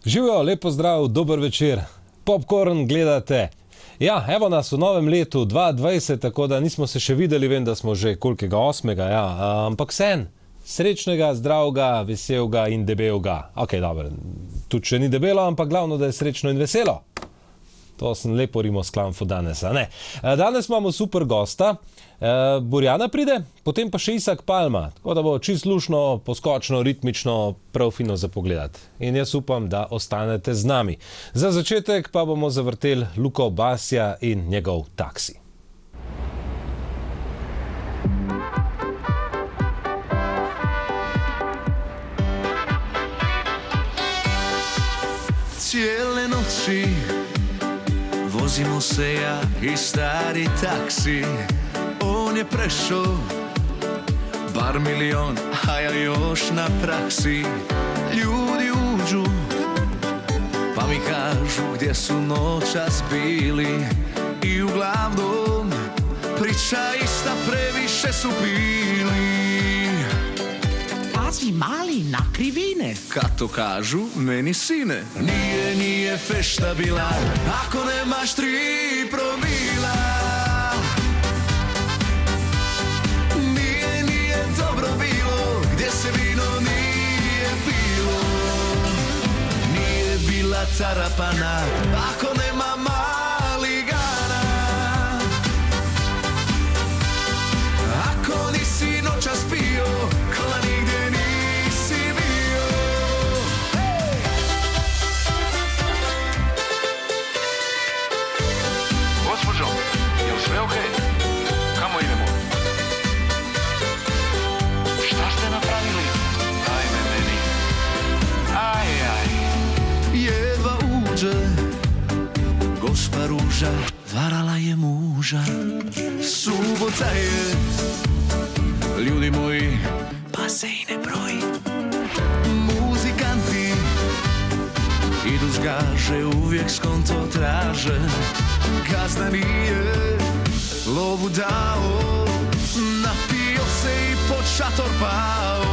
Živijo, lepo zdrav, dober večer. Popcorn gledate. Ja, evo nas v novem letu 2020, tako da nismo se še videli, vem, da smo že kolikega 8. Ja, ampak sen. Srečnega, zdravega, veselega in debelega. Ok, dobro, tudi če ni debelo, ampak glavno, da je srečno in veselo. To sem lepo rimo sklamfo danes, a ne? Danes imamo super gosta. Borjana pride, potem pa še Isak Palma, tako da bo čisto lušno, poskočno, ritmično, prav fino za pogledati. In jaz upam, da ostanete z nami. Za začetek pa bomo zavrteli Luko Basija in njegov Taksi. Cijele noći vozimo se ja i stari taksi. On je prešao bar milion, a ja još na praksi. Ljudi uđu pa mi kažu gdje su noćas bili. I uglavnom priča ista, previše su pili. Pazi mali na krivine. Kad to kažu meni sine. Nije fešta bila ako nemaš 3 promila. Nije dobro bilo gdje se vino nije pilo. Nije bila carapana ako nema maligana. Ako nisi noćas pio, kola nigdje nisi bio. Gospođo, je li sve okej? Kamo idemo? Šta ste napravili? Ajme meni. Aj. Jedva uđe gospa Ruža, varala je muža. Subota je, ljudi moji, pa se i ne broji. Muzikanti idu zgaže, uvijek skonto traže. Gazda nije lovu dao, napio se i pod šator pao.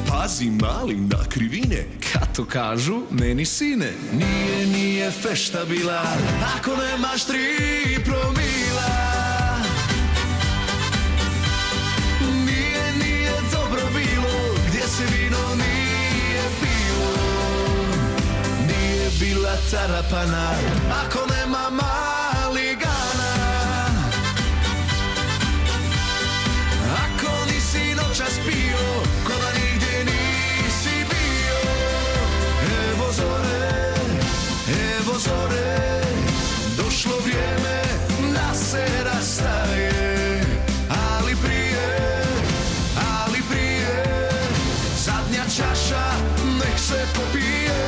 Pazi mali na krivine, kad to kažu meni sine. Nije fešta bila ako nemaš 3 promila. Nije dobro bilo gdje se vino nije pilo. Nije bila carapana ako nema maligana. Ako nisi noćas pio, ko da nigdje nisi bio. Evo zore, došlo vrijeme da se rastaje. Ali prije, zadnja čaša nek se popije.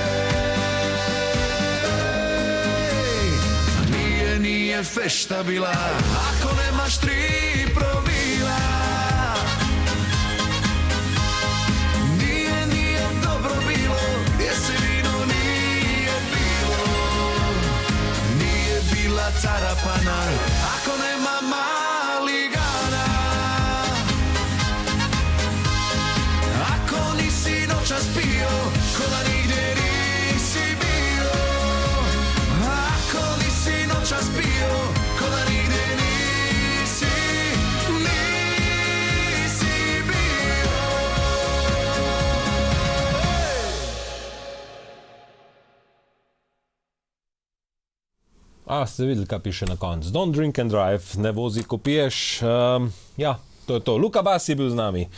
Nije fešta bila ako nemaš 3 promila. Nije dobro bilo gdje se vino nije pilo. Nije bila carapana ako nema maligana. Ako nisi noćas pio, ko da nigdje nisi bio. Ako nisi noćas pio, ko da nigdje nisi bio. Ste videli, kaj piše na koncu? Don't drink and drive, ne vozi, ko piješ. Ja, to je to. Luka Bas je bil z nami.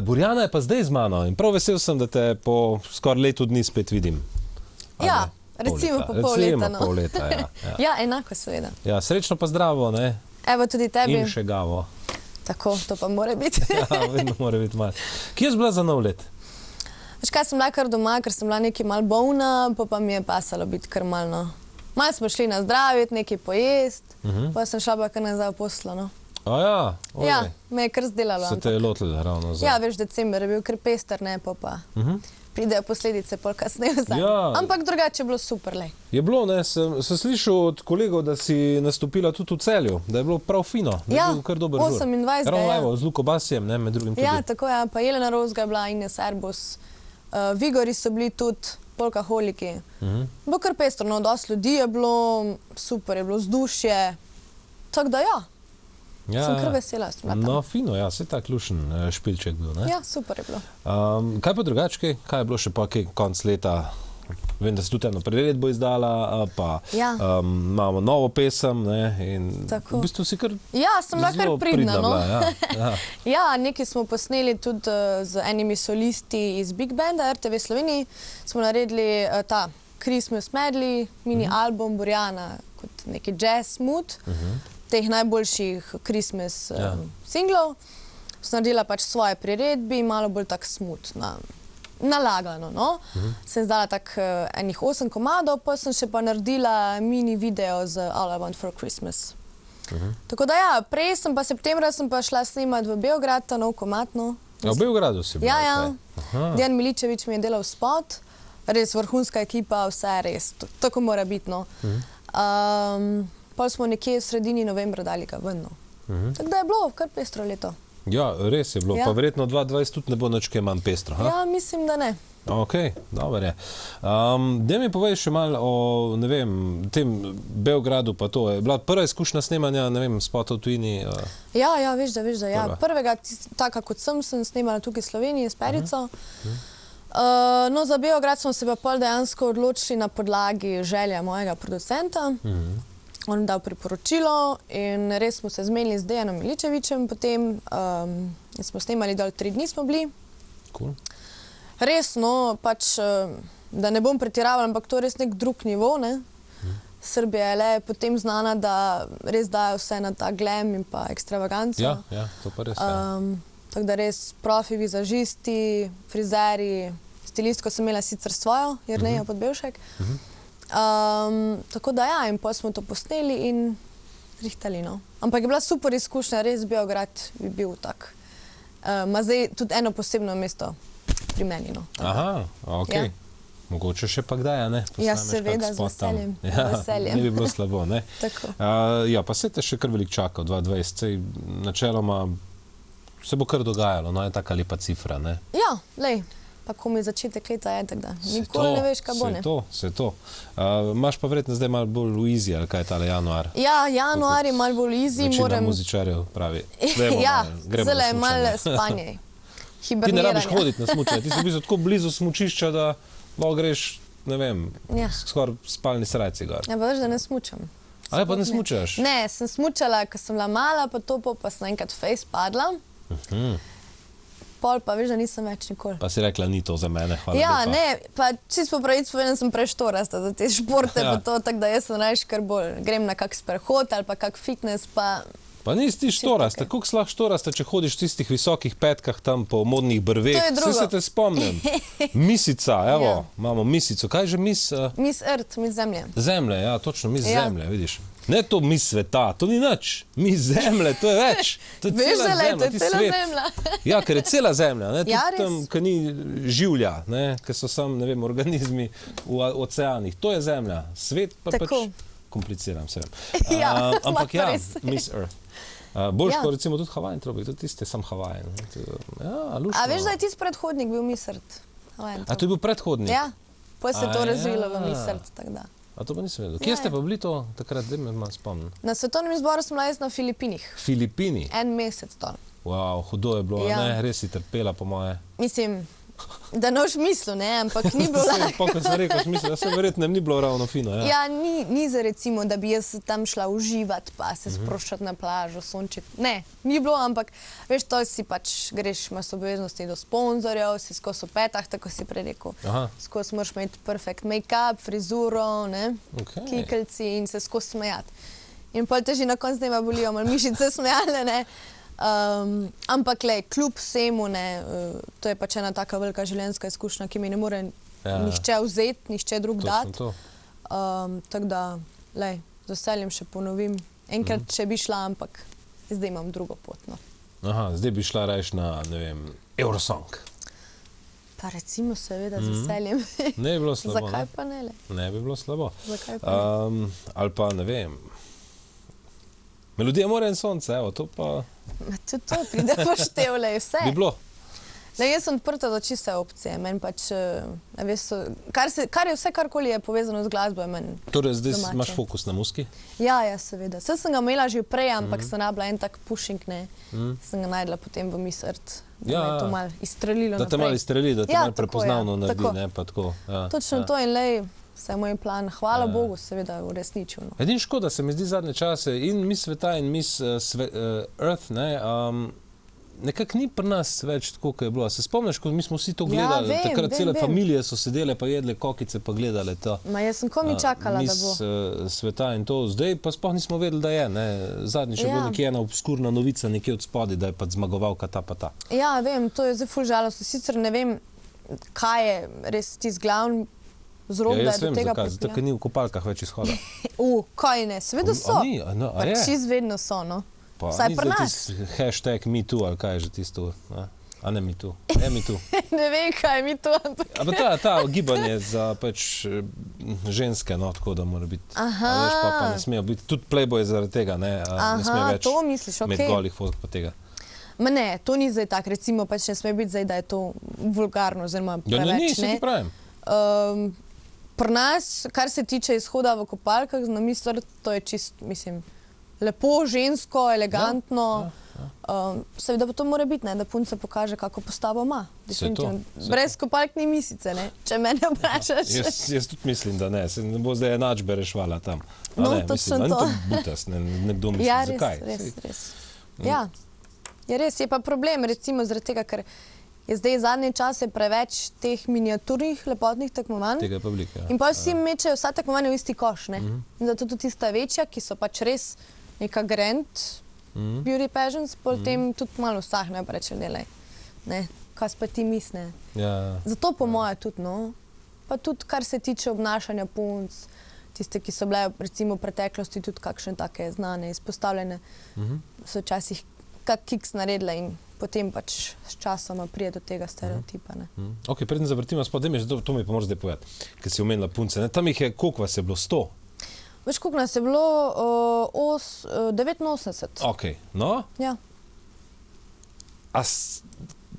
Borjana je pa zdaj z mano in prav vesel sem, da te po skoraj letu dni spet vidim. Ja, recimo po pol leta. Recimo pol leta, ja. Ja, enako seveda. Ja, srečno pa zdravo, ne? Evo tudi tebi. In še gavo. Tako, to pa mora biti. Ja, vedno mora biti malo. Kje si bila za nov let? Veš kaj, sem bila kar doma, ker sem bila nekaj malo bolna, pa mi je pasalo biti kar malo. Malo smo šli na zdravit, nekaj pojest, pa sem šla pa kar nazaj v poslo, no. A ja? Ja, me je kar zdelalo. Se te je lotila ravno za... Ja, veš, december je bil kar pester, ne, pa pridejo posledice pol kasneje vzaj. Ja. Ampak drugače je bilo super, le. Je bilo, ne, sem slišal od kolegov, da si nastopila tudi v Celju, da je bilo prav fino, da je bil kar dober žur. 28. Ravno evo, z Luko Basijem, ne, med drugim tudi. Ja, tako ja, pa Jelena Rozga je bila, Ines Erbus, Vigori so bili tudi, polkaholiki. Bilo kar pestro, no, dosti ljudi je bilo, super je bilo vzdušje. Tako da ja, sem kar vesela, sem bila tam. No, fino, ja, se ta ključen špilček bil, ne? Ja, super je bilo. Kaj pa drugače, kaj je bilo še pa konc leta? Vem, da si tudi eno priredbo izdala, pa Ja. Imamo novo pesem, ne, in Tako. v bistvu si kar Ja, sem bila kar zelo pridna, no. bila, ja. Ja, nekaj smo posneli tudi z enimi solisti iz Big Banda RTV Sloveniji. Smo naredili ta Christmas medley, mini album Borjana kot neki jazz mood, teh najboljših Christmas singlov. Sem naredila pač svoje priredbi, malo bolj tak smooth, nalagano, no. Sem izdala tak enih 8 komadov, pa sem še pa naredila mini video z All I Want for Christmas. Tako da ja, prej sem pa septembra sem pa šla snemati v Beograd, ta nov komad, no. V Beogradu si bila? Ja. Aha. Dejan Miličević mi je delal spot, res vrhunska ekipa, vse res, tako mora biti, no. Pol smo nekje v sredini novembra dali ga ven, no. Tako da je bilo kar pestro leto. Ja, res je bilo, Ja. pa verjetno 2020 tudi ne bo nič kaj manj pestro, ha? Ja, mislim, da ne. Ok, dobro je. Daj mi povej še malo o, ne vem, tem Beogradu pa to. Je bila prva izkušnja snemanja, ne vem, spota v tujini? Ja, veš da, ja. Prva. Prvega, taka kot sem snemala tukaj v Sloveniji s Perico. No, za Beograd smo se pa pol dejansko odločili na podlagi želja mojega producenta. On dal priporočilo in res smo se zmenili z Dejanom Miličevićem potem. Smo snemali dol 3 dni smo bili. Cool. Res, no, pač, da ne bom pretiravala, ampak to je res nek drug nivo, ne. Srbija je le potem znana, da res dajo vse na ta glam in pa ekstravaganco. Ja, to pa res, ja. Tako da res profi vizažisti, frizeri, stilistko sem imela sicer svojo, Jerneja Podbevšek. Tako da ja, in potem smo to posneli in rihtali, no. Ampak je bila super izkušnja, res Beograd bi bil tak. Ma zdaj tudi eno posebno mesto pri meni, no. Aha, ok. Ja. Mogoče še pa kdaj, ne? Ja, Posnameš seveda, kak z spot tam. veseljem, Ja, z veseljem. ne bi bilo slabo, ne? Tako. Ja, pa se te še kar veliko čaka v 2020, sej načeloma se bo kar dogajalo, no, je taka lepa cifra, ne? Ja, lej, pa ko mi začetek leta je, tako da nikoli ne veš, kaj bo, ne. Se to. Imaš pa verjetno zdaj malo bolj v easy, ali kaj je tale januar? Ja, januar je malo bolj easy, Večina muzičarjev pravi. Ja, gremo zdaj na je malo smučanje. spanje, Ti ne rabiš hiberniranje. hoditi na smučanje, ti si v bistvu tako blizu smučišča, da lahko greš, ne vem, Ja. skoraj spalni srajci gor. Ja, pa veš, da ne smučam. Ali pa ne Sploh smučaš? Ne, sem smučala, ko sem bila mala, pa to pa sem enkrat face padla. Pol pa veš, da nisem več nikoli. Pa si rekla, ni to za mene, hvala Ja, lepa. ne, pa čisto po pravici povedano sem preštorasta za te športe, Ja. pa to, tako da jaz sem rajš kar bolj, grem na kak sprehod ali pa kak fitness, pa Pa nisi ti štorasta, okej. koliko si lahko štorasta, če hodiš v tistih visokih petkah tam po modnih brveh? To je drugo. Saj se te spomnim. Misica, evo, Ja. imamo misico. Kaj je že mis? Miss Earth, Miss Zemlje. Zemlje, ja, točno, mis Ja. zemlje, vidiš. Ne to mis sveta, to ni nič. Mis zemlje, to je več. To je Veš, cela da lej, to zemlja, je ti cela svet. zemlja. Ja, ker je cela zemlja, ne? Tudi Ja, res. tam, ki ni življa, ne? Ker so sam, ne vem, organizmi v oceanih. To je zemlja. Svet pa Tako. pač kompliciram se. Ja, Ampak ima ja, res. Miss Earth. Boljš Ja. kot recimo tudi Hawaiian Tropic, tudi tiste sam Hawaiian. Ja, luštno. A veš, da je tisti predhodnik bil Miss Earth? A to je bil predhodnik? Ja, potem se je to A razvilo v ja. Miss Earth, tako da. A to pa nisem vedel. Ja, Kje ste ja. pa bili to takrat, da me malo spomnim? Na svetovnem izboru sem bila jaz na Filipinih, Filipini. en mesec dol. Wow, hudo je bilo, Ja. ne? Res si trpela po moje. Mislim, da noš mislil, ne, ampak ni bilo lahko. Pa, ko sem rekel, sem mislil, da se verjetno ni bilo ravno fino. Ja. Ja, ni za recimo, da bi jaz tam šla uživati, pa se sproščati na plažo, sončiti. Ne, ni bilo, ampak veš, to si pač greš, imaš obveznosti do sponzorjev, si skozi v petah, tako si prej rekel. Aha. Skozi moraš imeti perfekt make-up, frizuro, ne, Okej. kikelci in se skozi smejati. In pol te že na koncu dneva bolijo, malo mišice smejale, ne. Ampak lej, kljub vsemu, ne, to je pač ena taka velika življenjska izkušnja, ki mi ne more nihče vzeti, nihče drug Točno dati. to. Tako da, lej, z veseljem še ponovim. Enkrat, če bi šla, ampak zdaj imam drugo pot. No. Aha, zdaj bi šla rajš na, ne vem, Eurosong. Pa recimo seveda z veseljem. Ne bi bilo slabo, Zakaj ne? pa ne le? Ne bi bilo slabo. Zakaj pa ne? Ali pa, ne vem, Melodija more in sonce, evo, to pa Ma tudi to pride poštevle, vse. bi bilo. Ne, jaz sem odprta za čiste opcije. Meni pač, veš, kar je vse, karkoli je povezano z glasbo, je meni Torej, zdaj domače. imaš fokus na muski? Ja, seveda. Saj sem ga imela že prej, ampak sem rabila en tak pushing, ne. Sem ga najdla potem v misrt, da me je to malo izstrelilo Da te naprej. malo izstreli, da te Ja, malo tako, prepoznavno ja, naredi, tako. ne, pa tako. Ja, Točno ja. to in lej, vse je moj plan. Hvala Bogu, seveda, uresničil. No. Edin škoda se mi zdi zadnje čase in Miss Sveta in Miss Earth, ne, nekako ni pri nas več tako, kot je bilo. Se spomniš, ko mi smo vsi to gledali, vem, takrat vem, cele vem. familije so sedele pa jedle kokice pa gledale to. Ma jaz sem komi čakala, da bo. Miss Sveta in to. Zdaj pa sploh nismo vedeli, da je. Ne. Zadnjič je bila nekje ena obskurna novica nekje od spodaj, da je pa zmagovalka ta pa ta. Ja, vem, to je zdaj ful žalostno. Sicer ne vem, kaj je res tisti glavni vzrok, Ja, da jaz je do vem tega zakaj, zato ker ni v kopalkah več izhoda. Kaj ne, seveda so. A ni? A no, a Pa je? čist vedno so, no. Pa Vsaj ni pri zdaj nas. tisti hashtag MeToo ali kaj je že tisto? A ne MeToo. Je MeToo. Ne vem, kaj mi to, ampak... A pa ta gibanje za pač ženske, no, tako da mora biti. Aha. A veš, pa ne smejo biti. Tudi Playboy je zaradi tega, ne, ne sme Aha, več to misliš, imeti okej. golih fotk pa tega. Ma ne, to ni zdaj tak, recimo pač ne sme biti zdaj, da je to vulgarno oziroma Ja, preveč, ne, se ti pravim. Pri nas, kar se tiče izhoda v kopalkah, na misel, to je čist, mislim, lepo, žensko, elegantno. Seveda pa to mora biti, ne, da punca pokaže, kako postavo ima. Definitivno. saj Brez kopalk ni misice, ne, če mene vprašaš. Jaz tudi mislim, da ne. Se ne bo zdaj enačbe rešvala tam. A No, ne, točno mislim, da ni to. butas, nekdo misli, Ja, res, zakaj. res. Ja, je res, je pa problem, recimo zaradi tega, ker je zdaj zadnje čase preveč teh miniaturnih lepotnih tekmovanj. Tega je pa veliko, ja. In pa vsi mečejo vsa tekmovanja v isti koš, ne? In zato tudi tista večja, ki so pač res neka grand beauty pageants, potem tudi malo vsahnejo pa reče, ne, kaj pa ti misne. Ja. Zato po moje tudi, no. Pa tudi kar se tiče obnašanja punc, tiste, ki so bile recimo v preteklosti tudi kakšne take znane, izpostavljene, so včasih kak kiks naredile in potem pač s časoma prije do tega stereotipa, ne. Ok, preden zavrtimo spod, to mi pa moraš zdaj povedati, ker si omenila punce, ne? Tam jih je, koliko vas je bilo, 100? Veš, koliko nas je bilo? 89. Ok, no, Ja.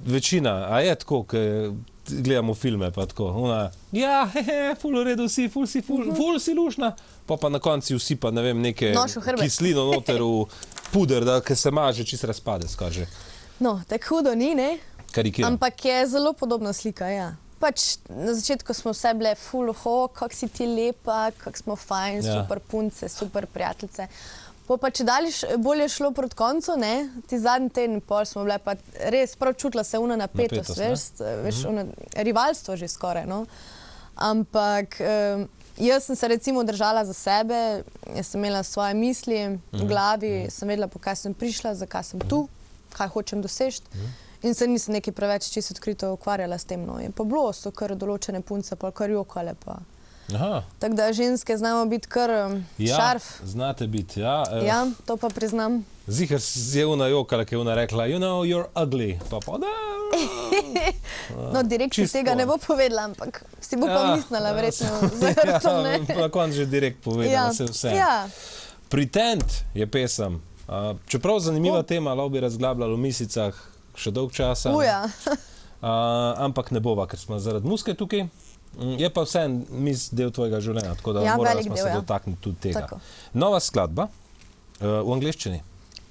večina, a je tako, ker gledamo filme pa tako, ona, ja, ful v redu si, ful si lušna, pa na koncu vsi pa, ne vem, neke Nož v hrbet. kislino noter v puder, da ker se maže, čist razpade, skaže. No, tako hudo ni, ne? Karikiram. Ampak je zelo podobna slika, ja. Pač na začetku smo vse bile ful, kako si ti lepa, kako smo fajn, Ja. super punce, super prijateljice. Pa če bolje šlo proti koncu, ne, ti zadnji teden pol smo bile pa res prav čutila se una napetost, veš, rivalstvo že skoraj, no. Ampak jaz sem se recimo držala za sebe, jaz sem imela svoje misli v glavi, sem vedela, po kaj sem prišla, zakaj sem tu, kaj hočem doseči. In se nisem nekaj preveč čisto odkrito ukvarjala s tem, no. In pa bilo so kar določene punce, pa kar jokale pa. Aha. Tako da ženske znamo biti kar šarf. Znate biti, ja. Ja, to pa priznam. Zihar je ona jokala, ki je ona rekla, you know, you're ugly. Pa, da. No, direktno čisto. tega ne bo povedala, ampak si bo pa Ja, mislila, ja, verjetno, za hrbtom, ne. Na koncu že direkt povedala, se vse. Ja. Pretend je pesem. Čeprav zanimiva tema, lahko bi razglabljali v misicah še dolg časa. Uja. Ampak ne bova, ker smo zaradi muske tukaj. Je pa vse del tvojega življenja, tako da Ja, morali velik smo del, se ja. dotakniti tudi tega. Tako. Nova skladba v angleščini.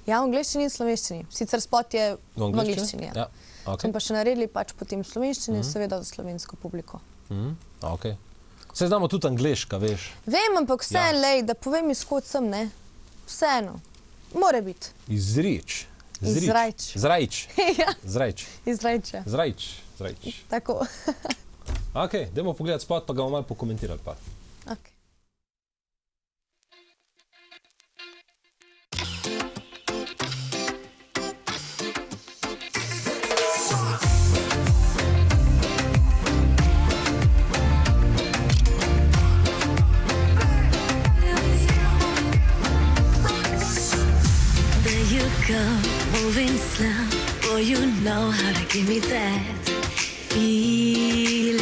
Ja, v angleščini in slovenščini. Sicer spot je v angleščini, ja. Ja, ok. Sem pa še naredili pač potem v slovenščini, seveda za slovensko publiko. Okay. Se znamo tudi angleška, veš. Vem, ampak vseeno, lej, da povem izhod sem, ne. Vseeno. More biti. Izrič. Izrajč. Zrajč. Ja, Zrajč. izrajče. Zrajč. Tako. Ok, dajmo pogledati spot, pa ga bomo malo pokomentirali. Pa. Okay. There you go, moving slow. Boy, you know how to give me that feeling.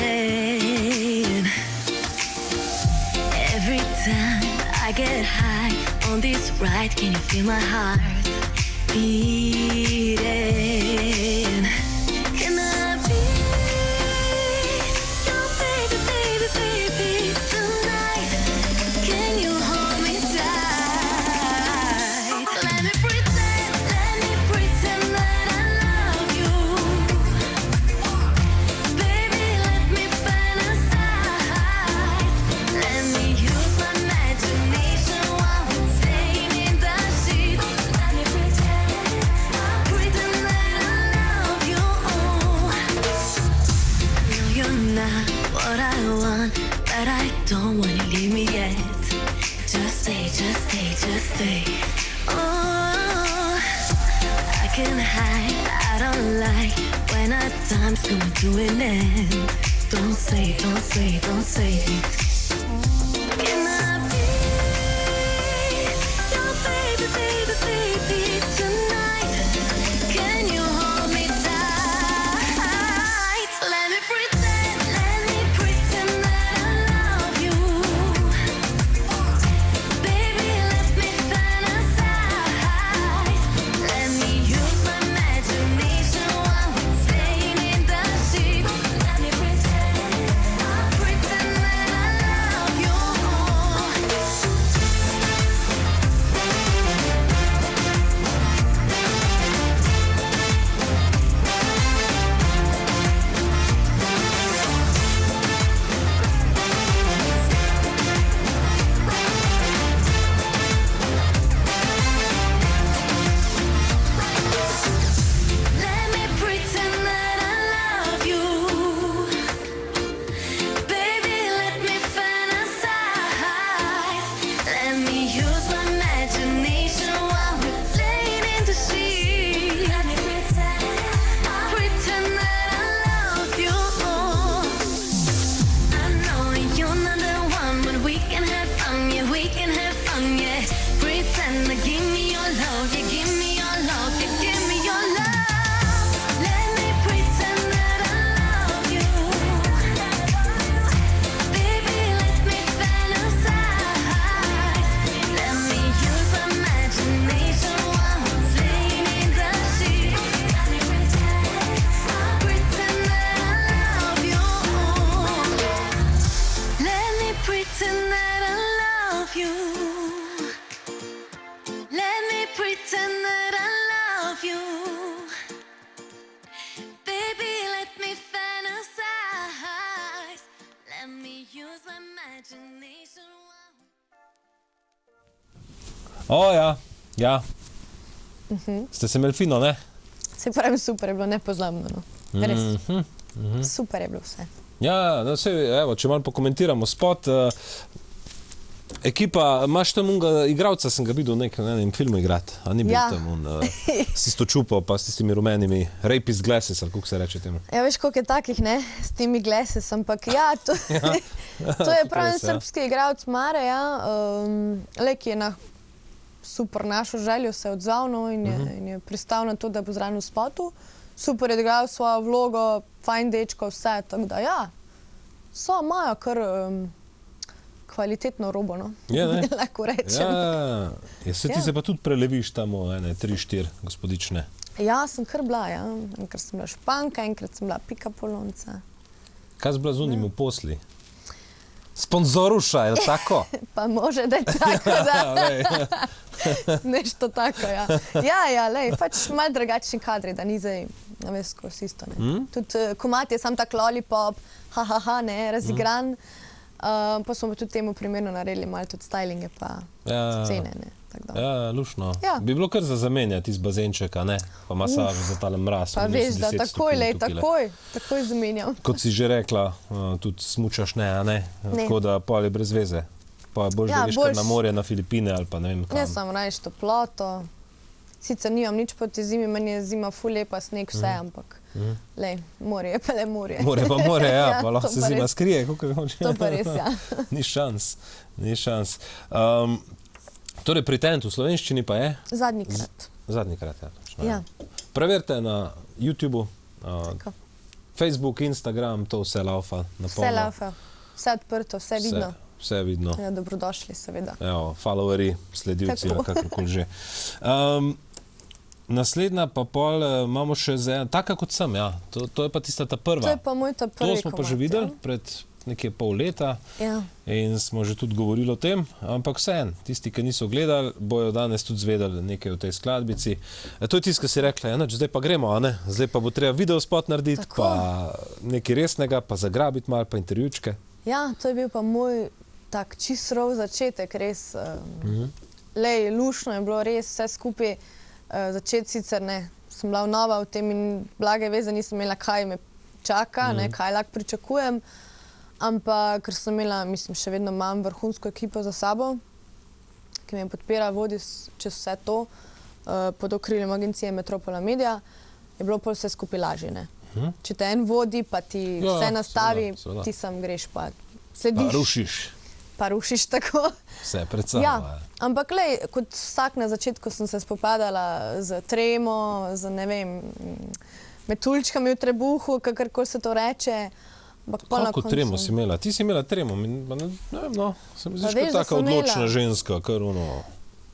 Every time I get high on this ride, can you feel my heart beating? Can I what I want, but I don't want you leave me yet. Just stay, just stay, just stay. Oh, I can hide, I don't like when our time's coming to an end. Don't say, don't say, don't say. Can I be your baby, baby, baby tonight? Can you hold me tight? Let me pretend that I love you. Baby, let me fantasize. Let me use my imagination while we're staying in the sheets. Let me pretend that I love you. Let me pretend that I love you. Baby, let me fantasize. Let me use my imagination while we're laying in the sheets. Let me pretend that I love you. I know you're not the one, but we can have fun, yeah, we can have fun, yeah. Pretend to give me your love, yeah, give me your love, yeah, give me your love. Let me pretend that I love you. Baby, let me fantasize. Let me use my imagination while we're laying in the sheets. Let me pretend that I love you. Let me pretend that I love you. Let me pretend that I love you. Baby, let me fantasize. Let me use my imagination while... O ja, ja. Ste se imeli fino, ne? Se pravi, super je bilo, nepozabno. No. Res. Super je bilo vse. Ja, no, sej, evo, če malo pokomentiramo spot. Ekipa, imaš tam unga igralca, sem ga videl v enem filmu igrati. A ni bil Ja. tam s tisto čupo, pa s tistimi rumenimi rapist glasses, ali kako se reče temu. Ja, veš, koliko je takih, ne, s temi glasses, ampak ja, to je pravi Res, ja. srpski igralec Mare, ja, ki je na super našo željo se odzval, no, in je pristal na to, da bo zraven v spotu. Super je igral svojo vlogo, fajn dečko, vse, tako da ja, imajo kar kvalitetno robo, no. Je, ne? Lahko rečem. Ja, se ti Ja. se pa tudi preleviš tam v ene 3-4 gospodične. Ja, sem kar bila, ja. Enkrat sem bila Španka, enkrat sem bila Pikapolonca. Kaj z blazunimi posli? Sponzoruša, je tako? Pa može, da je tako, da. Nešto tako, ja. Ja, lej, pač malo drugačni kadri, da ni zdaj, ne veš, skozi isto, ne. Tudi komad je sam tak lollipop, ne, razigran. Pa smo pa tudi temu primerno naredili malo tudi stylinge pa scene, ne. Tako da. Ja, lušno. Ja. Bi bilo kar za zamenjati iz bazenčeka, ne? Pa masažo za tale mraz. Pa veš, da 10 takoj, stopinj lej, tukajle. takoj zamenjam. Kot si že rekla, tudi smučaš ne, a ne? Ne. Tako da pol je brez veze. Pa boš Ja, greš kar boljš- na morje, na Filipine ali pa ne vem kam. Jaz sem rajš toploto. Sicer nimam nič proti zimi, meni je zima ful lepa, sneg, vse, ampak lej, morje je pa le morje. More pa more, ja, pa lahko to se pa zima res. skrije. Kakor hoče. To pa res, ja. Ni šans, ni šans. Torej, Pretend v slovenščini pa je? Zadnjikrat. Zadnjikrat, ja. Točno, Ja. Preverite na YouTubeu, Tako. Facebook, Instagram, to vse laufa. na Vse polno. laufa, vse odprto, vse vidno. Vse vidno. Ja, dobrodošli, seveda. Evo, followeri, sledilci, Tako. kakorkoli že. Naslednja pa pol imamo še taka kot sem, ja. To je pa tista ta prva. To je pa moj ta prvi To smo pa že komad, videli ja. pred nekje pol leta Ja. in smo že tudi govorili o tem, ampak vseeno, tisti, ki niso gledali, bojo danes tudi zvedeli nekaj o tej skladbici. To je tisto, ki si rekla, ja, zdaj pa gremo, a ne? Zdaj pa bo treba video spot narediti, Tako. pa nekaj resnega, pa zagrabiti malo, pa intervjučke. Ja, to je bil pa moj tak čist rov začetek, res. Lej, lušno je bilo res vse skupaj. Začeti sicer ne, sem bila nova v tem in blage veze nisem imela, kaj me čaka, ne, kaj lahko pričakujem. Ampak, ker sem imela, mislim, še vedno imam vrhunsko ekipo za sabo, ki me podpira, vodi čez vse to, pod okriljem agencije Metropola Media, je bilo pol vse skupaj lažje, ne. Če te en vodi, pa ti Ja, vse nastavi, seveda. ti sam greš, pa Pa slediš, rušiš pa rušiš tako. vse pred sabo. Ja, ampak lej, kot vsak na začetku sem se spopadala z tremo, z ne vem, metuljčkami v trebuhu, kakorkoli se to reče. Ampak pol na Kako koncu- tremo si imela? Ti si imela tremo, pa ne vem, no, se mi zdi, Pa veš, kot da taka sem odločna imela. ženska, kar ono,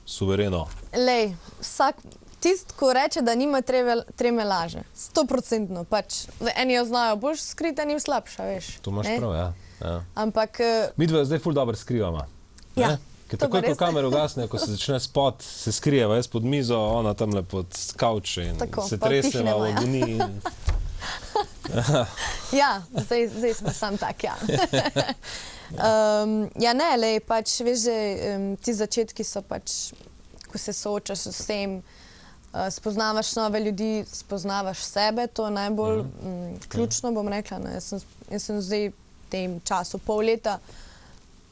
suvereno. Lej, vsak, tist, ko reče, da nima treme laže. 100%. Pač, eni jo znajo bolj skriti, eni slabša, veš. To imaš ne? prav, ja. Ja. Ampak, Midva jo zdaj ful dobro skrivama. Ja, ne? Ker to pa takoj, ko res. kamera ugasne, ko se začne spot, se skrijeva, jaz pod mizo, ona tamle pod kavče in Tako, se pa treseva utihnemo, v ja. agoniji. In... ja, zdaj smo sam tak, ja. Ja, ne, lej, pač, veš, že ti začetki so pač, ko se soočaš s tem, spoznavaš nove ljudi, spoznavaš sebe, to je najbolj ključno, bom rekla. Ne. Jaz sem zdaj v tem času pol leta,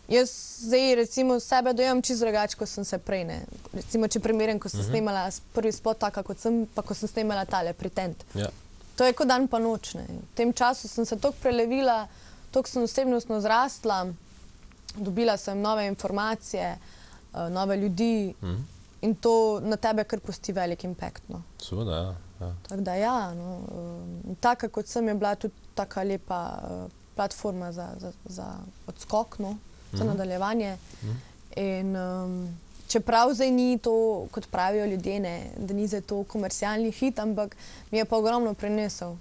jaz zdaj recimo sebe dojemam čisto drugače, kot sem se prej, ne. Recimo, če primerjam, ko sem snemala prvi spot taka, kot sem, pa ko sem snemala tale Pretend. Ja. To je kot dan pa noč, ne. V tem času sem se toliko prelevila, toliko sem osebnostno zrastla, dobila sem nove informacije, nove ljudi in to na tebe kar pusti velik impact, no. Seveda, ja. Ja. Tako da ja, no, taka kot sem je bila tudi taka lepa platforma za odskok, no, za nadaljevanje. In čeprav zdaj ni to, kot pravijo ljudje, ne, da ni zdaj to komercialni hit, ampak mi je pa ogromno prinesel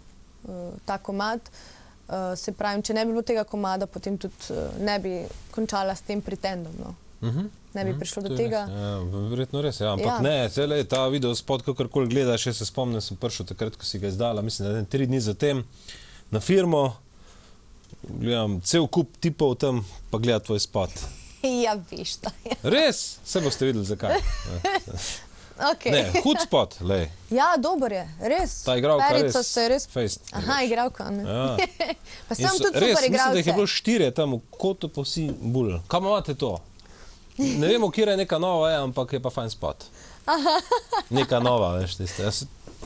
ta komad. Se pravim, če ne bi bilo tega komada, potem tudi ne bi končala s tem Pretendom, no. Ne bi prišlo do To je tega. res, ja, verjetno res, ja. Ampak Ja. ne, cele ta video spot, kakorkoli gledaš, jaz se spomnim, sem prišel takrat, ko si ga izdala, mislim, da 3 dni zatem na firmo, gledam cel kup tipov tam, pa gleda tvoj spot. Ja, veš, to je. Res, se boste videli zakaj. Okay. Ne, hud spot, lej. Ja, dober je, res. Ta igralka Perica res se je res... fejst. Aha, igralka, ne. Ja. Pa In sem so- tudi res, super mislim, da jih je bilo igralce. 4 tam v kotu, pa vsi bulj. Kam imate to? Ne vemo, kje je neka nova, ampak je pa fajn spot. Neka nova, veš, tiste.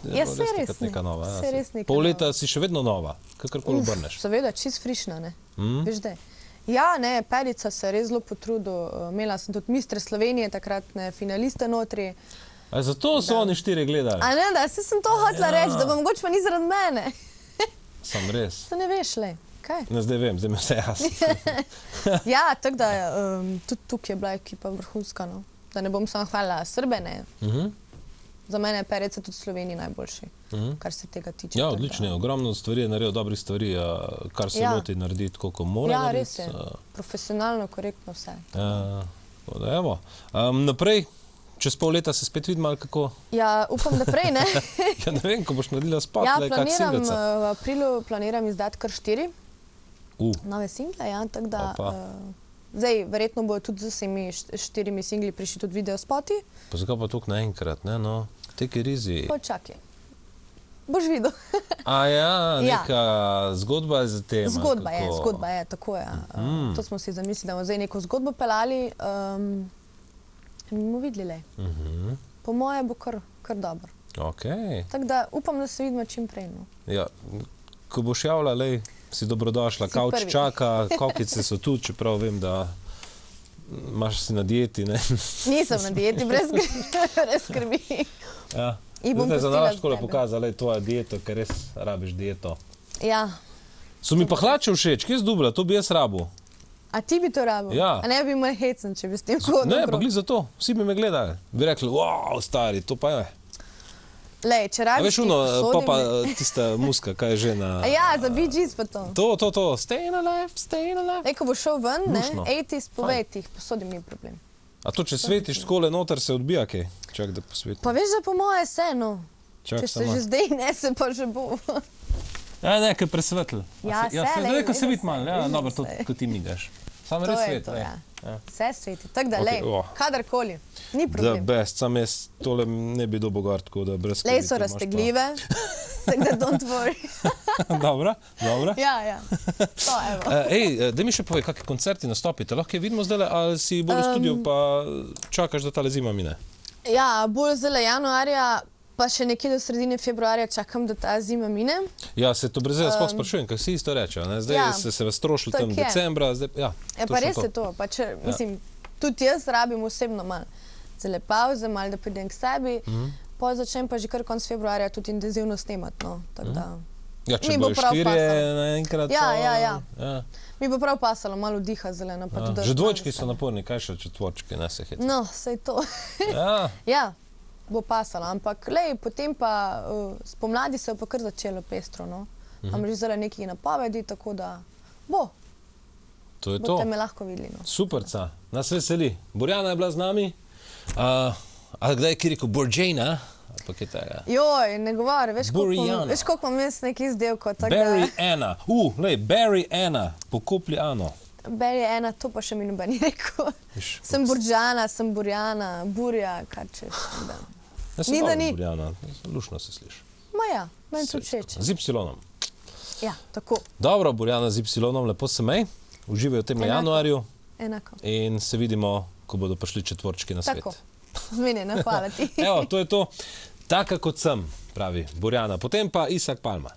Ja, saj res takrat ne. neka nova. Ja. Saj res neka Pol nova. leta si še vedno nova, kakorkoli obrneš. Seveda, čist frišna, ne. Veš, da je. Ja, ne, Perica se je res zelo potrudil. Imela sem tudi Mistre Slovenije, takratne finaliste notri. A zato so oni 4 gledali. A ne, da, saj sem to hotela reči, da bo mogoče pa ni zaradi mene. Sam res. Se ne veš, le. Kaj? Ne, zdaj vem, zdaj mi je vse jasno. Ja, tako da tudi tukaj je bila ekipa vrhunska, no. Da ne bom samo hvalila Srbe, ne. Za mene je Perica tudi v Sloveniji najboljši, kar se tega tiče. Ja, tako da- odlično je. Ogromno stvari je naredil, dobrih stvari, kar se Ja. loti narediti, koliko mora Ja, narediti. res je. Profesionalno, korektno vse. Tako da, evo. Naprej, čez pol leta se spet vidimo, ali kako? Ja, upam, da prej, ne. Ja, ne vem, ko boš naredila spot, Ja, le, kak planiram, singlica. v aprilu planiram izdati kar 4 nove single, ja, tako da Opa. zdaj verjetno bojo tudi z vsemi 4 singli prišli tudi video spoti. Pa zakaj pa toliko naenkrat, ne, no? Take it easy. Počakaj. Boš videl. A ja, Ja. neka zgodba je za tem. ali Zgodba je, kako? zgodba je, tako je. To smo si zamislili, da bomo zdaj neko zgodbo pelali in bomo videli, le. Po moje bo kar dobro. Okej. Tako da upam, da se vidimo čim prej, no. Ja, ko boš javila, lej, si dobrodošla. Si Kavč prvi. čaka, kokice so tu, čeprav vem, da imaš si na dieti, ne? Nisem na dieti, brez skrbi. Ja. Jih bom Zdaj za pustila nalaž z škole tebe. pokazala, lej, tvoja dieta, ker res rabiš dieto. Ja. So mi pa hlače všeč, kje je zdubla, to bi jaz rabil. A ti bi to rabil? Ja. A ne bi imel hecen, če bi s tem hodil? Ne, pa okrog? glih za to, vsi bi me gledali. Bi rekli, wow, stari, to pa je. Lej, če A rabiš, veš, ti uno, posodim, pa ne. tista muska, kaj je že na... A ja, za Bee Gees pa to. To, stay alive, stay alive. Lej, ko boš šel ven, ne, Luštno. 80s, povej ti, jih posodim, ni problem. A to, če svetiš takole noter, se odbija kaj? Čak, da posvetim. Pa veš, da po moje se, no. Čak, Če se sama. že zdaj ne, se pa že bo. Ja, ne, kaj presvetl. Ja, ja, se, zdaj, lej, ko se vedno vidi malo, ja, se, dobro, vedno to, se. ko ti migaš. Sam To res je svet, to, ne. ja. Ja. Vse sveti. Tako da, Okej, lej, kadarkoli, ni The problem. best, sam jaz tole ne bi dobil gor, tako da brez Lej skrbi, so to imaš pa. raztegljive, Tako da don't worry. Dobro, dobro. Ja. To, evo. Daj mi še povej, kakšni koncerti nastopite. Lahko je vidimo zdaj, ali si bolj v studiu, pa čakaš, da tale zima mine? Ja, bolj zdaj januarja, pa še nekje do sredine februarja čakam, da ta zima mine. Ja, se to brez sploh sprašujem, kaj si isto rečejo. Zdaj ja, se razstrošili tam tako je. decembra, zdaj, ja. Pa res je to. Pa če, mislim, tudi jaz rabim osebno malo zelo pauze, malo da pridem k sebi. Pol začnem pa že kar konc februarja tudi intenzivno snemati, no. Tako da Ja, če mi bo bojo prav 4 pasalo. naenkrat. Ja. Mi bo prav pasalo, malo diha zeleno. Pa tudi Že dvojčki so naporni, kaj še četvorčki, ne se hecati. No, sej to. Ja. Ja, bo pasalo, ampak lej, potem pa spomladi se je pa kar začelo pestro, no. Imam že zdaj nekaj napovedi, tako da bo. To je to. Boste me lahko videli, no. Superca, nas veseli. Borjana je bila z nami. A kdaj je ki rekel Borjana? Ali pa kaj tega? Joj, ne govori, veš Borjana. koliko imam jaz nekaj izdelkov. Barry Anna. Lej, Barry Anna. Pokopli Ano. Barry Anna, to pa še mi noben ni rekel. Sem Borjana, sem Borjana, Burja, kar češ. Ni da ni. Borjana, lušno se sliši. Ma ja, meni tudi všeč. Z Y-om. Ja, tako. Dobro, Borjana z Y-om, lepo se mej. Uživaj v tem januarju. Enako. In se vidimo, ko bodo prišli četvorčki na svet. Tako. Zmenjeno, hvala ti. Evo, to je to. Taka kot sem, pravi Borjana. Potem pa Isak Palma.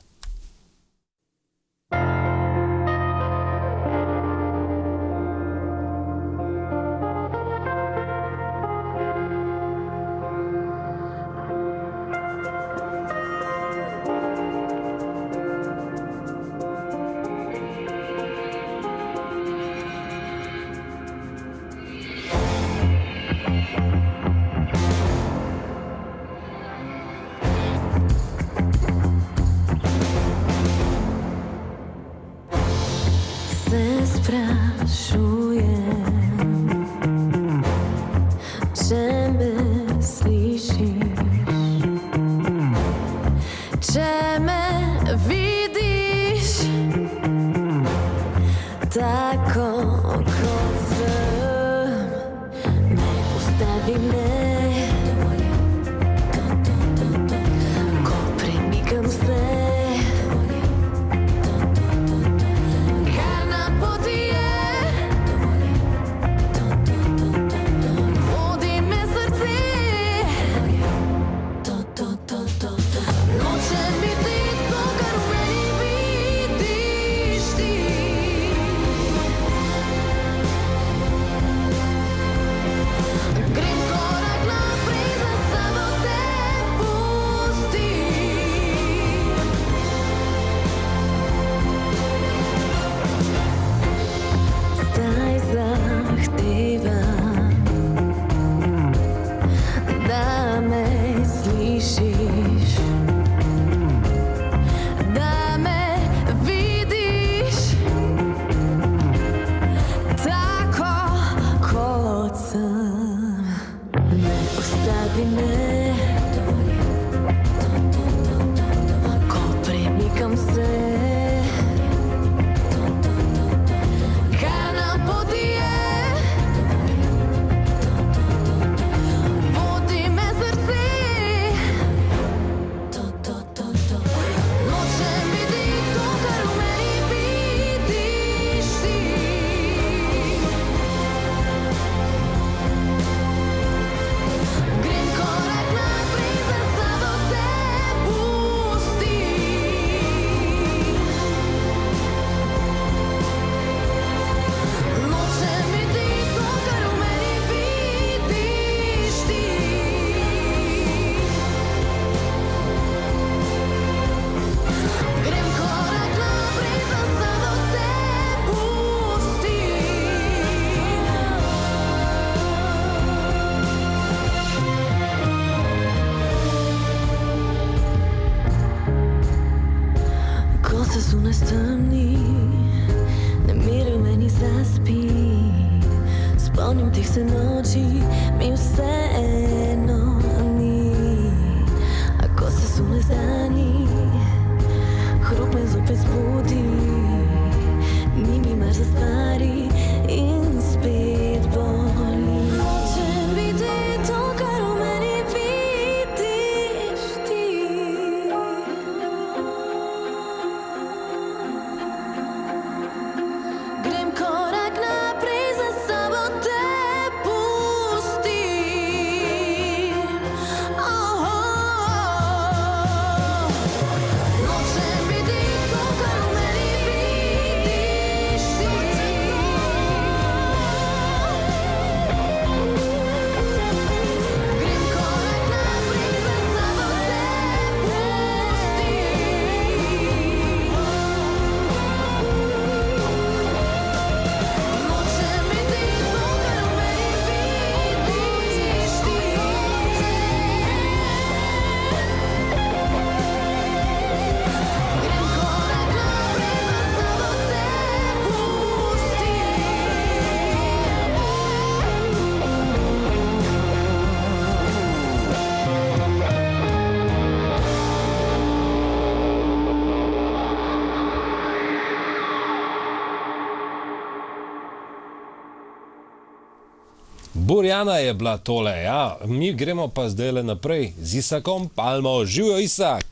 Borjana je bila tole, ja. Mi gremo pa zdaj naprej z Isakom Palmo. Živijo, Isak.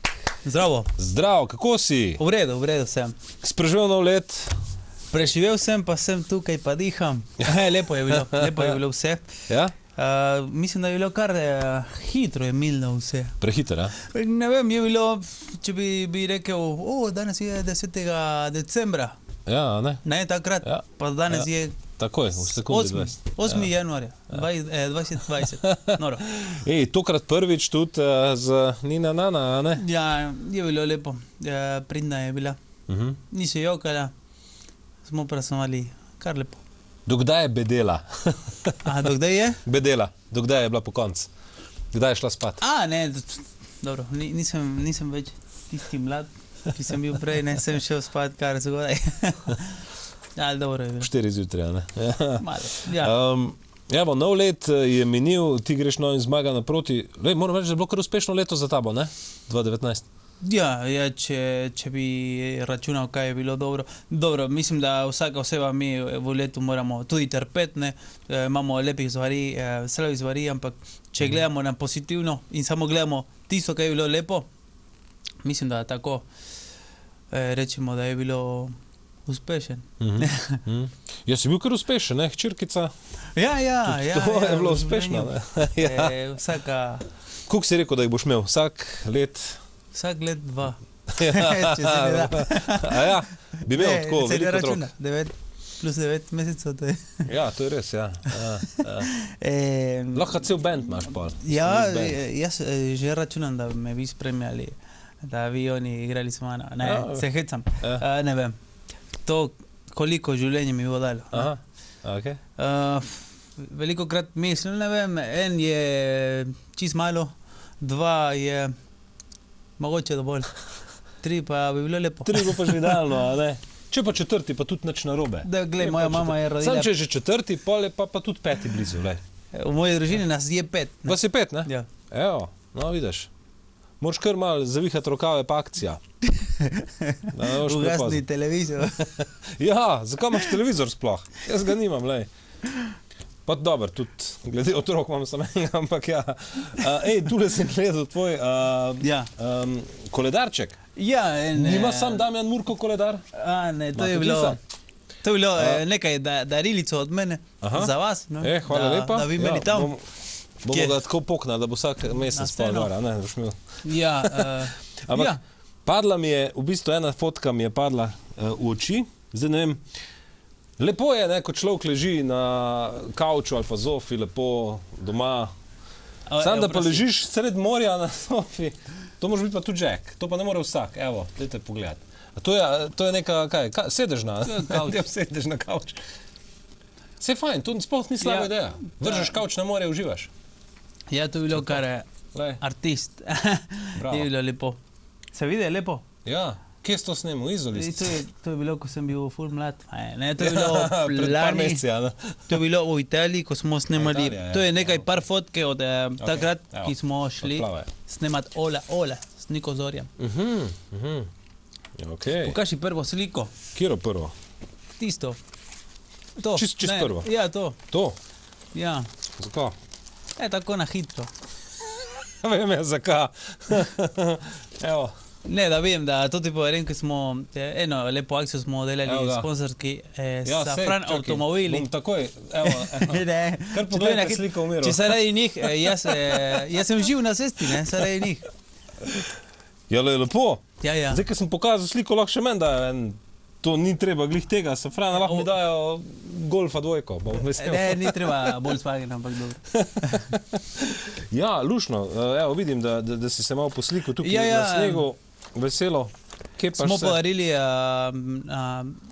Zdravo. Zdrav, kako si? V redu sem. Spreživel nov let? Preživel sem, pa sem tukaj, pa diham. Lepo je bilo vse. Ja? Mislim, da je bilo kar hitro, je milno vse. Prehiter, ja? Ne vem, je bilo, če bi rekel, danes je 10. decembra. Ja, ne? Ne, takrat, Ja. pa danes je Takoj, v sekundi 20. 8. januarja, 2020. Noro. Ej, tokrat prvič tudi z Nina Nana, a ne? Ja, je bilo lepo. Pridna je bila. Ni se jokala, smo praznovali kar lepo. Dokdaj je bedela? Dokdaj je? Bedela, dokdaj je bila po koncu? Kdaj je šla spat? Ne, dobro, nisem več tisti mlad, ki sem bil prej, ne, sem šel spat kar zgodaj. Ja, dobro je bilo. 4 zjutraj, ne? Malo, ja. Evo, nov let je minil, ti greš novim zmaga naproti. Lej, moram reči, da je bilo kar uspešno leto za tabo, ne? 2019. Ja, če bi računal, kaj je bilo dobro. Dobro, mislim, da vsaka oseba mi v letu moramo tudi trpeti, ne? Imamo lepih zvari, slabih zvari, ampak če gledamo na pozitivno in samo gledamo tisto, kaj je bilo lepo, mislim, da tako rečemo, da je bilo uspešen. Ja, si bil kar uspešen, ne? Hčerkica? Ja. To je bilo uspešno, ne? Ja. Vsaka... Koliko si rekel, da jih boš imel? Vsak let? Vsak let 2. Ja. Če se ne da. A ja, bi imel tako se ne veliko otrok. računa. 9 plus 9 mesecev, to je. Ja, to je res, ja. Lahko cel band imaš pol. Ja, Nek band. jaz že računam, da me bi spremljali, da bi oni igrali s mano. Ne, Ja. se hecam. Ja. Ne vem. To, koliko življenja mi bo dalo. Aha, okej. Veliko krat mislim, ne vem, en je čist malo, 2 je mogoče dovolj, 3 pa bi bilo lepo. 3 bo pa že idealno, a ne? Če pa 4, pa tudi nič narobe. Da, glej, moja mama je rodila... Sam če je že 4, pol je pa tudi 5 blizu, lej. V moji družini nas je 5. Vas je 5, ne? Ja. Evo, no vidiš. Moraš kar malo zavihati rokave pa akcija. Ugasni televizor. Ja, zakaj imaš televizor sploh? Jaz ga nimam, lej. Pa dobro, tudi glede otrok imam samo enega, ampak ja. Tule sem gledal tvoj Ja. koledarček. Ja, Nima sam Damjan Murko koledar? Ne, to Ma, je tudi bilo... sam. To je bilo nekaj darilico od mene, Aha. za vas, no? Hvala lepa. Da bi imeli tam. Bomo Kje? ga tako poknali, da bo vsak mesec Na pa sceno. gora, ne, boš imel. Ja, Ampak ja. padla mi je, v bistvu ena fotka mi je padla v oči, zdaj ne vem, lepo je, ne, ko človek leži na kavču ali pa zofi, lepo doma, sam da pa ležiš sred morja na sofi, to može biti pa tudi Jack, to pa ne more vsak, evo, dajte pogled. A to je neka, kaj, sedež na, sedeš na kavč. Vse fajn, to sploh ni slaba Ja. ideja, držeš kavč na morje, uživaš. Ja, to je bilo kar Lej, artist. Bravo. Je bilo lepo. Se vidi, lepo. ja, kje si to snemal, Izoli? To je bilo, ko sem bil ful mlad. Ne, to je bilo Pred par meseci, ja, ne? To je bilo v Italiji, ko smo snemali. Italija, ja. To je nekaj par fotke od takrat, evo, ki smo šli odplave. snemat Ola, s Niko Zorjem. Okay. Pokaži prvo sliko, Kjero prvo? tisto. To. Čist Ne, prvo. Ja, to. To? Ja. Zakaj? Tako na hitro. Vem ja, zakaj. Evo. Ne, da vem, da to ti povem, ko smo eno lepo akcijo smo Evo delali ga. sponzorski Ja, Safran čakaj, avtomobili. Bom takoj, evo. Ne, Kar pogledaj sliko v miru. Če zaradi njih, jaz sem živ na cesti, ne, zaradi njih. Ja, lepo. Ja. Zdaj, ko sem pokazal sliko, lahko še meni dajo en, to ni treba glih tega, Safrana, lahko mi dajo Golfa 2, bom vesel. Ne, ni treba Volkswagen, ampak dobro. Ja, lušno, evo, vidim, da si se malo poslikal tukaj Ja, na snegu, veselo. Kje pa Smo se? podarili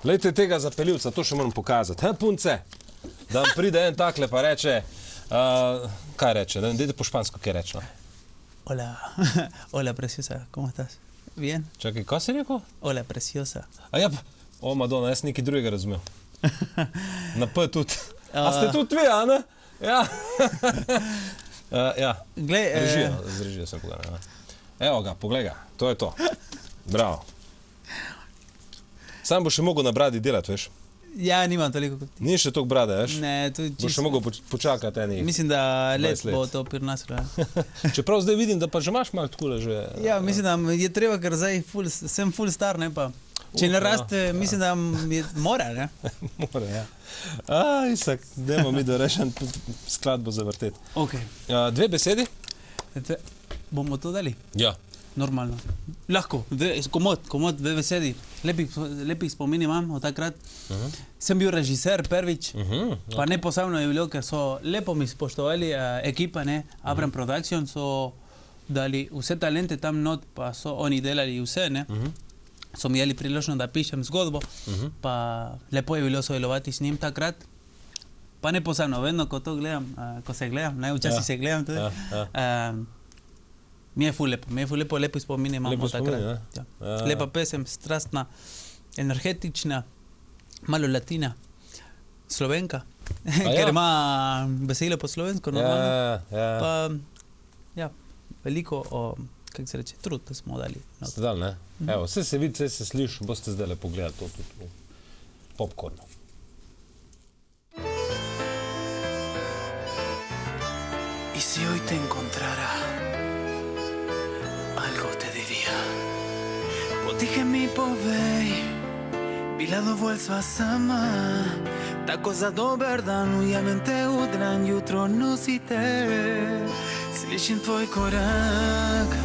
Lejte tega zapeljivca, to še moram pokazati. Punce, da vam pride en takle pa reče, kaj reče, dajte po špansko, kaj reče. No? Hola preciosa, ¿cómo estás? Bien? Čakaj, kaj si rekel? Hola preciosa. A ja, Madonna, jaz nekaj drugega razumel. Na P tudi. A ste tudi vi, a ne? Ja. Ja, Glej, z režijo sem pogledal. Evo ga, poglej ga, to je to. Bravo. Sam bo še mogel na bradi delati, veš? Ja, nimam toliko kot ti. Ni še toliko brade, veš? Ne, to je Boš še mogel počakati eni. Mislim, da 20 let bo let. to pri nas. Čeprav zdaj vidim, da pa že imaš malo takole že. Ja, mislim, da je treba, ker zdaj sem ful star, ne pa. Če ne raste, mislim, da mora, ne? Mora, ja. Isak, dajmo mi, da rešen skladbo zavrteti. Ok. 2 besedi? Bomo to dali? Ja. Normalno. Lahko, komod, 2 besedi. Lepih spomini imam od takrat. Sem bil režiser prvič, pa ne posebno je bilo, ker so lepo mi spoštovali ekipa, ne, Abram Production, so dali vse talente tam not, pa so oni delali vse, ne. So mi jeli priložnost, da pišem zgodbo, pa lepo je bilo sodelovati s njim takrat. Pa ne posebno, vedno, ko to gledam, ko se gledam, včasih se gledam tudi. Mi je ful lepo, lepo spomine imamo takrat. Ja. Lepa pesem, strastna, energetična, malo latina, slovenka, ker ima besedilo po slovensko, normalno. Pa, ja, veliko, kako se reče, trud, da smo dali. Ste dali, ne? Evo, vse se vidi, vse se sliši, boste zdaj lepo gledali to tudi v popcornu. Y si hoy te encontrara, algo te diría. Potiche mi povej, bila dovoljstva sama. Tako za dober dan, ujamem te u dlan, jutro nosite. Slišim tvoj korak,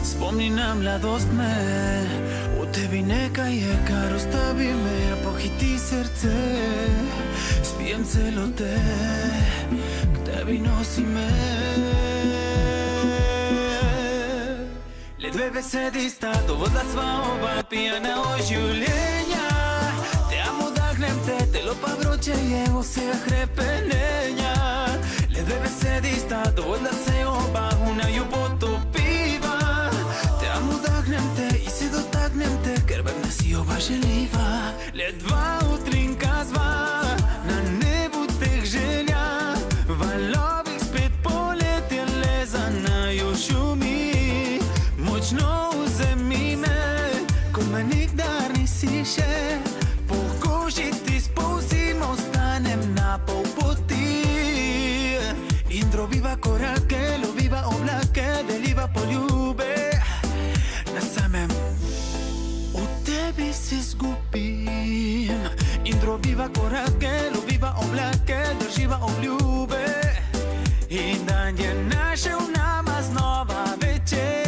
spomni na mladost me. U tebi nekaj je, kar ostavi me, a pohiti srce. Spijem celote, k tebi nosi me. Le 2 besedi sta, dovodila sva oba, pijana od življenja. Te amo, dahnem te lopa vroče je vse hrepenenja. Le 2 besedi sta, dovodila se oba, una ju potopiva. Te amo, dahnem te i se dotaknem te, ker vem, da si oba želiva. Le 2 utrinka zva, na nebu teh želja. Valovih spet poletjele za naju šumi. Močno vzemi me, ko me nikdar nisi še. Po koži ti spolzim, ostanem na pol poti. In drobiva korake, loviva oblake, deliva poljube. Na samem u tebi se zgubim. In drobiva korake, loviva oblake, drživa obljube. In dan je našel nama znova večer.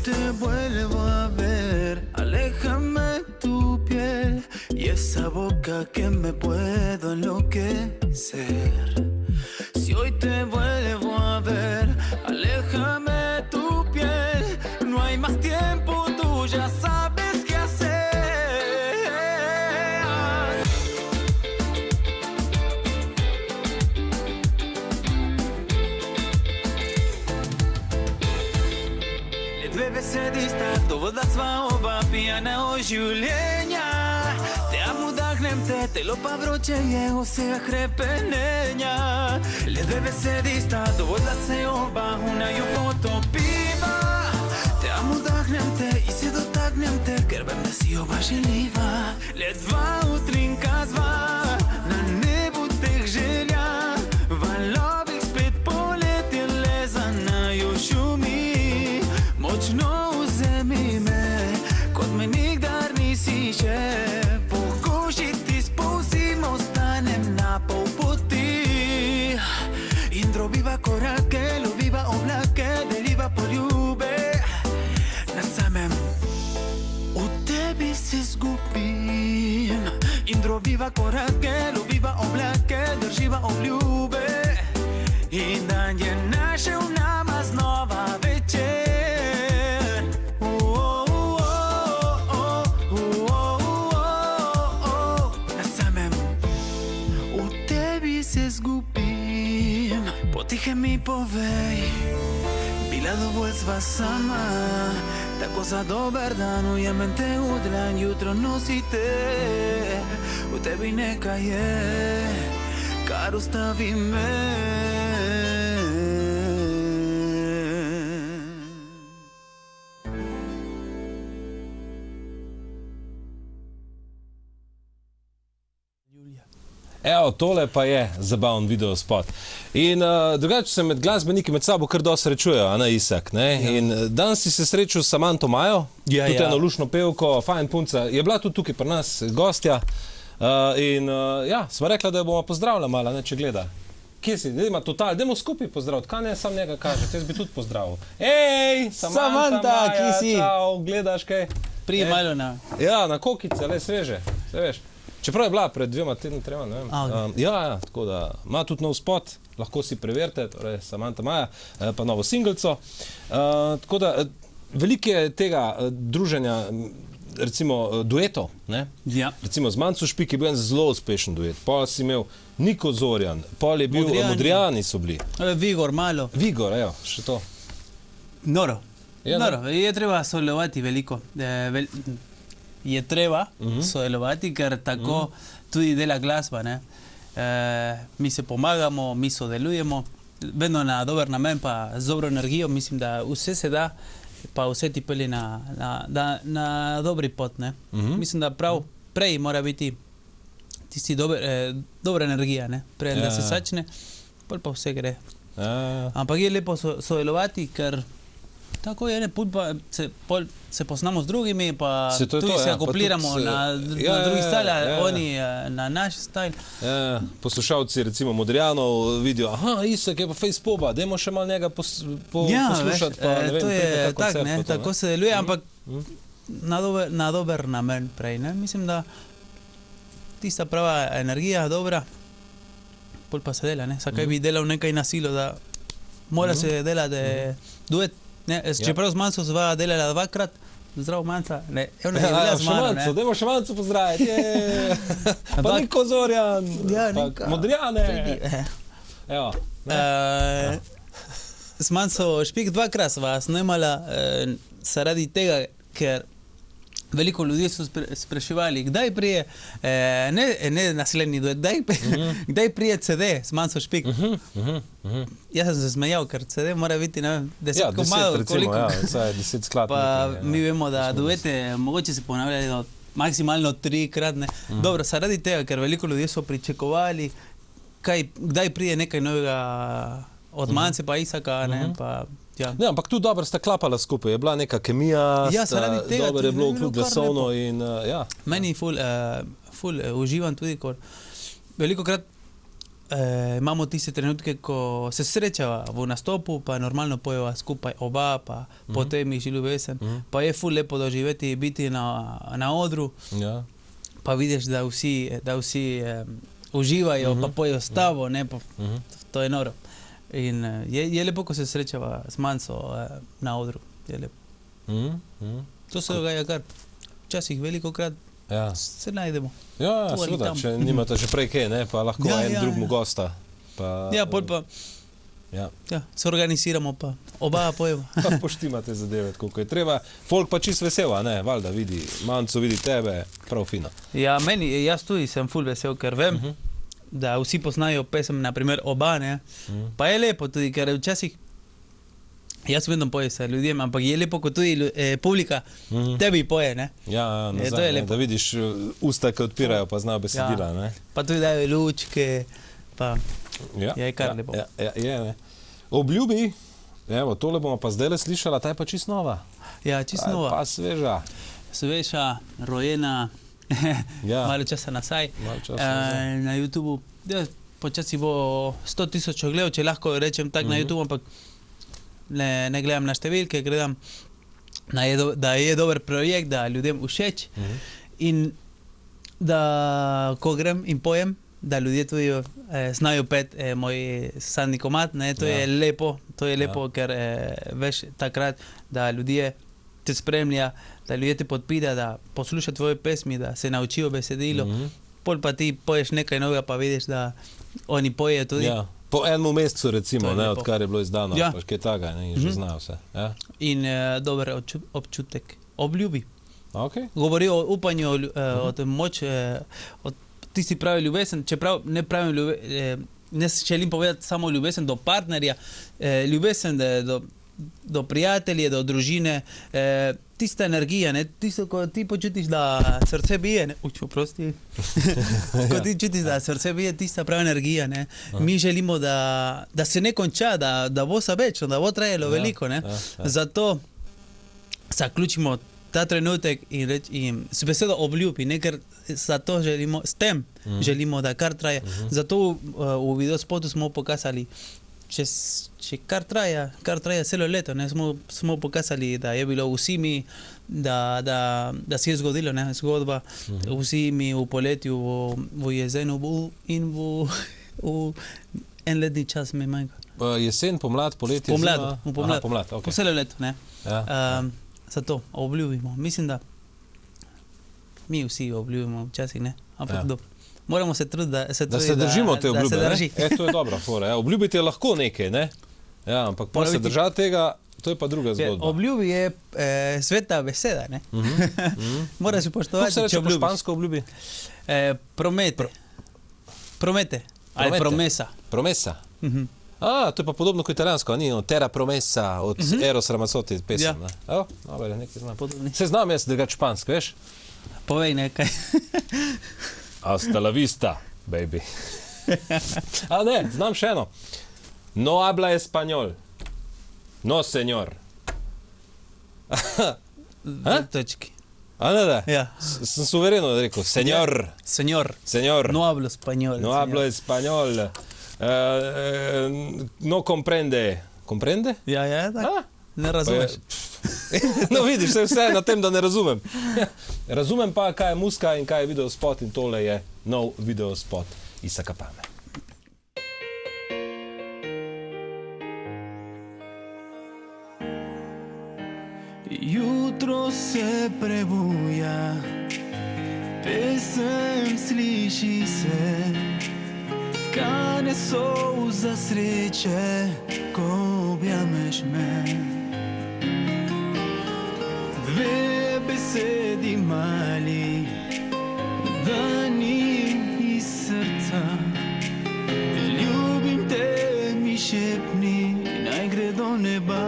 Te vuelvo a ver, aléjame tu piel y esa boca que me puedo enloquecer. Si hoy te vuelvo a ver, aléjame tu piel, no hay más tiempo, tú ya sabes qué hacer. Dve besedi sta, dovodila sva oba, pijana od življenja. Te amo, dahnem te lopa vroče je vse hrepenenja. Le 2 besedi sta, dovodila se oba, una ju potopiva. Te amo, dahnem te i se dotaknem te, ker vem, da si oba želiva. Le 2 utrinka zva, na nebu teh želja. Valovih spet poletjele za naju šumi. Močno vzemi me, kot me nikdar nisi še. Po koži ti spolzim, ostanem na pol poti. In drobiva korake, loviva oblake, deliva poljube. Na samem u tebi se zgubim. In drobiva korake, loviva oblake, drživa obljube. In dan je našel nama znova večer. Potiche mi povej, bila dovoljstva sama. Tako za dober dan, ujamem te u dlan, jutro nosite. U tebi nekaj je, kar Bar ostavi me. Evo, tole pa je zabaven video spot. In drugače se med glasbeniki med sabo kar dosti srečujejo, a ne Isak, ne? Ja. In danes si se srečal s Samanto Majo, tudi eno lušno pevko, fajn punca, je bila tudi tukaj pri nas gostja. Ja, smo rekla, da jo bomo pozdravila malo, ne, če gleda. Kje si? Dajmo skupaj pozdraviti, kaj ne sam njega kažete, jaz bi tudi pozdravil. Ej, Samanta, kje si? Čau, gledaš kaj? Prije malo na... Ja, na kokice, le sveže, se veš. Čeprav je bila pred 2 tedni, 3, ne vem. Okay. Ja, tako da ima tudi nov spot, lahko si preverite, torej Samanta Maja, pa novo singlico. Tako da veliko je tega druženja, recimo duetov, ne? Ja. Recimo z Manco Špik je bil en zelo uspešen duet, pol si imel Niko Zorjan, pol je bil Modrijani so bili. Vigor malo. Vigor, evo, še to. Noro. Ja, Noro, je treba sodelovati veliko. Je treba sodelovati, ker tako tudi dela glasba, ne. Mi se pomagamo, mi sodelujemo, vedno na dober namen, pa z dobro energijo, mislim, da vse se da, pa vse ti pelje na dobri pot, ne. Mislim, da prav prej mora biti tisti dobra energija, ne, prej da se začne, pol pa vse gre. Ampak je lepo sodelovati, ker tako je, ne, se poznamo z drugimi, pa tudi se akopliramo na drugi stajl, oni na naš stajl. Poslušalci, recimo Modrijanov, vidijo, aha, Isak je pa Facebooka, dajmo še malo njega poslušati, pa ne vem, to je tak, ne, pa to, tako se deluje, ampak na dober namen prej, ne, mislim, da tista prava energija, dobra, pol pa se dela, ne, sakaj bi delal nekaj na silo, da mora se delati duet. Ne, čeprav z Manco sva delala 2-krat, zdrav Manca, ne, ona je bila z mano, ne. Dajmo še Manco pozdraviti, pa Niko Zorjan, pa Modrijane. Evo. S Manco Špik 2-krat sva snemala zaradi tega, ker veliko ljudi so spraševali, kdaj prije, ne naslednji duet, kdaj prije CD s Manco Špik. Jaz sem se smejal, ker CD mora biti, ne vem, 10 komadov, koliko. Ja, vsaj 10 skladb. Pa mi vemo, da duete mogoče se ponavljajo maksimalno 3-krat, ne. Dobro, zaradi tega, ker veliko ljudi so pričakovali, kdaj prije nekaj novega od Mance pa Isaka, ne, pa... Ja. Ne, ampak tu dobro sta klapala skupaj, je bila neka kemija, dobro je bilo kljub glasovno in ja. Meni ful uživam tudi, ko veliko krat imamo tiste trenutke, ko se srečava v nastopu, pa normalno pojeva skupaj oba, pa potem je ljubezen, pa je ful lepo doživeti, biti na odru, pa vidiš, da vsi uživajo, pa pojejo s tabo, ne, pa to je noro. In je lepo, ko se srečava s Manco na odru, je lepo. To se dogaja kar včasih velikokrat se najdemo. Ja, seveda, če nimate že prej kaj, ne, pa lahko en drugmu gosta. Ja, pol pa se organiziramo, pa oba pojeva. Pa poštimate zadeve, koliko je treba. Folk pa čist vesela, ne, valjda vidi, Manco vidi tebe, prav fino. Ja, jaz tudi sem ful vesel, ker vem, da vsi poznajo pesem, naprimer oba, ne, pa je lepo tudi, ker včasih jaz vedno poje se ljudem, ampak je lepo, ko tudi publika tebi poje, ne. Ja, nazaj, da vidiš usta, ki odpirajo, pa znajo besedila, ne. Pa tudi dajo lučke, pa je kar lepo. Je, ne. Obljubi, evo, tole bomo pa zdajle slišala, ta je pa čist nova. Ja, čist nova. Pa sveža. Sveža, rojena, malo časa nazaj, na YouTubeu. Počasi bo 100,000 ogledov, če lahko rečem tak na YouTube, ampak ne gledam na številke, gledam, da je dober projekt, da ljudem všeč in da ko grem in pojem, da ljudje tudi znajo pet moj sadni komad, ne, to je lepo, ker veš takrat, da ljudje te spremlja, da ljudje te podpira, da posluša tvoje pesmi, da se naučijo besedilo, pol pa ti poješ nekaj novega, pa vidiš, da oni pojejo tudi. Ja. Po enem mesecu, recimo, ne, odkar je bilo izdano, pač kaj taga, ne, in že znajo vse. Ja. In dober občutek, obljubi. Okay. Govori o upanju, od moč, od tisti pravi ljubezen, čeprav ne pravim ne želim povedati samo ljubezen do partnerja, ljubezen do prijatelja, do družine, tista energija, ne, tisto, ko ti počutiš, da srce bije, ne, oprosti, ko ti čutiš, da srce bije, tista prava energija, ne, mi želimo, da se ne konča, da bo se večno, da bo trajalo veliko, ne, zato zaključimo ta trenutek in s besedo obljubi, ne, ker zato želimo, s tem želimo, da kar traja, zato v videospotu smo pokazali, če kar traja celo leto, ne, smo pokazali, da je bilo v zimi, da se je zgodilo, ne, zgodba v zimi, v poletju, v jesenu in v en letni čas mi manjka. Jesen, pomlad, poletje, zima? Pomlad, okay. Po celo leto, ne. Zato obljubimo. Mislim, da mi vsi obljubimo včasih, ne, ampak dobro. Moramo se truditi, da se držimo te obljube. Da se drži. To je dobra fora. Ja. Obljubiti je lahko nekaj, ne? Ja, ampak pa se držati tega, to je pa druga zgodba. Obljubi je sveta beseda, ne? Moraš upoštovati, če obljubiš. Kako se reče po špansko obljubi? Promete. Ali promesa. Promesa. To je pa podobno kot italijansko, ni Terra Promesa od Eros Ramazzotti pesem. Ja. Dobre, nekaj znam. Se znam jaz drugač špansko, veš? Povej nekaj. Hasta la vista, baby. Ne, znam še eno. No habla español. No, señor. Točki. Ne? Ja. Sem suvereno rekel. Señor. Señor. No hablo español. No hablo español. No comprende. Comprende? Ja, tako. Ne razumeš. No vidiš, vse na tem, da ne razumem. Razumem pa, kaj je muska in kaj je videospot in tole je nov videospot Isaka Pame. Jutro se prebuja, pesem sliši se, kane solza sreče, ko objameš me. Dve besedi mali, dani iz srca. Ljubim te, mi šepni, naj gre do neba.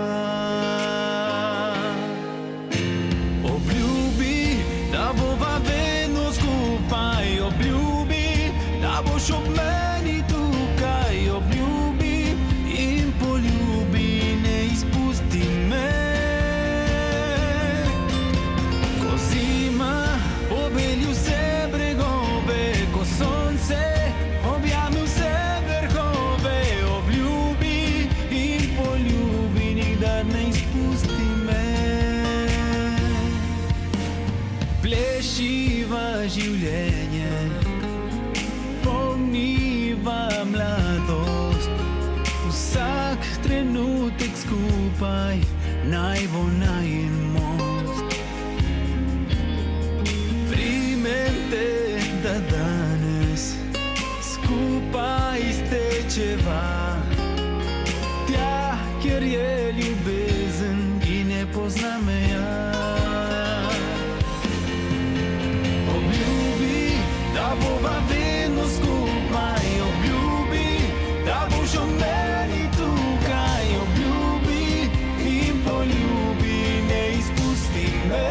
Obljubi, da bova vedno skupaj. Obljubi, da boš ob meni tukaj. Obljubi in poljubi, ne izpusti me. Obelju vse bregove, ko sonce objame vse vrhove. Obljubi in poljubi, nikdar ne izpusti me. Plešiva življenje, pomniva mladost. Vsak trenutek skupaj naj bo najin most. Da danes skupaj stečeva tja, kjer je ljubezen, ki ne pozna meja. Obljubi, da bova vedno skupaj. Obljubi, da boš o meni tukaj. Obljubi in poljubi, ne izpusti me.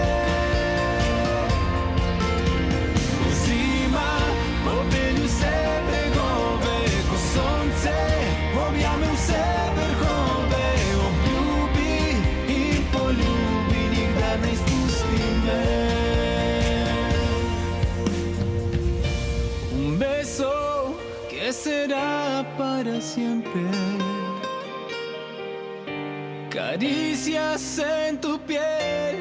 Será para siempre. Caricias en tu piel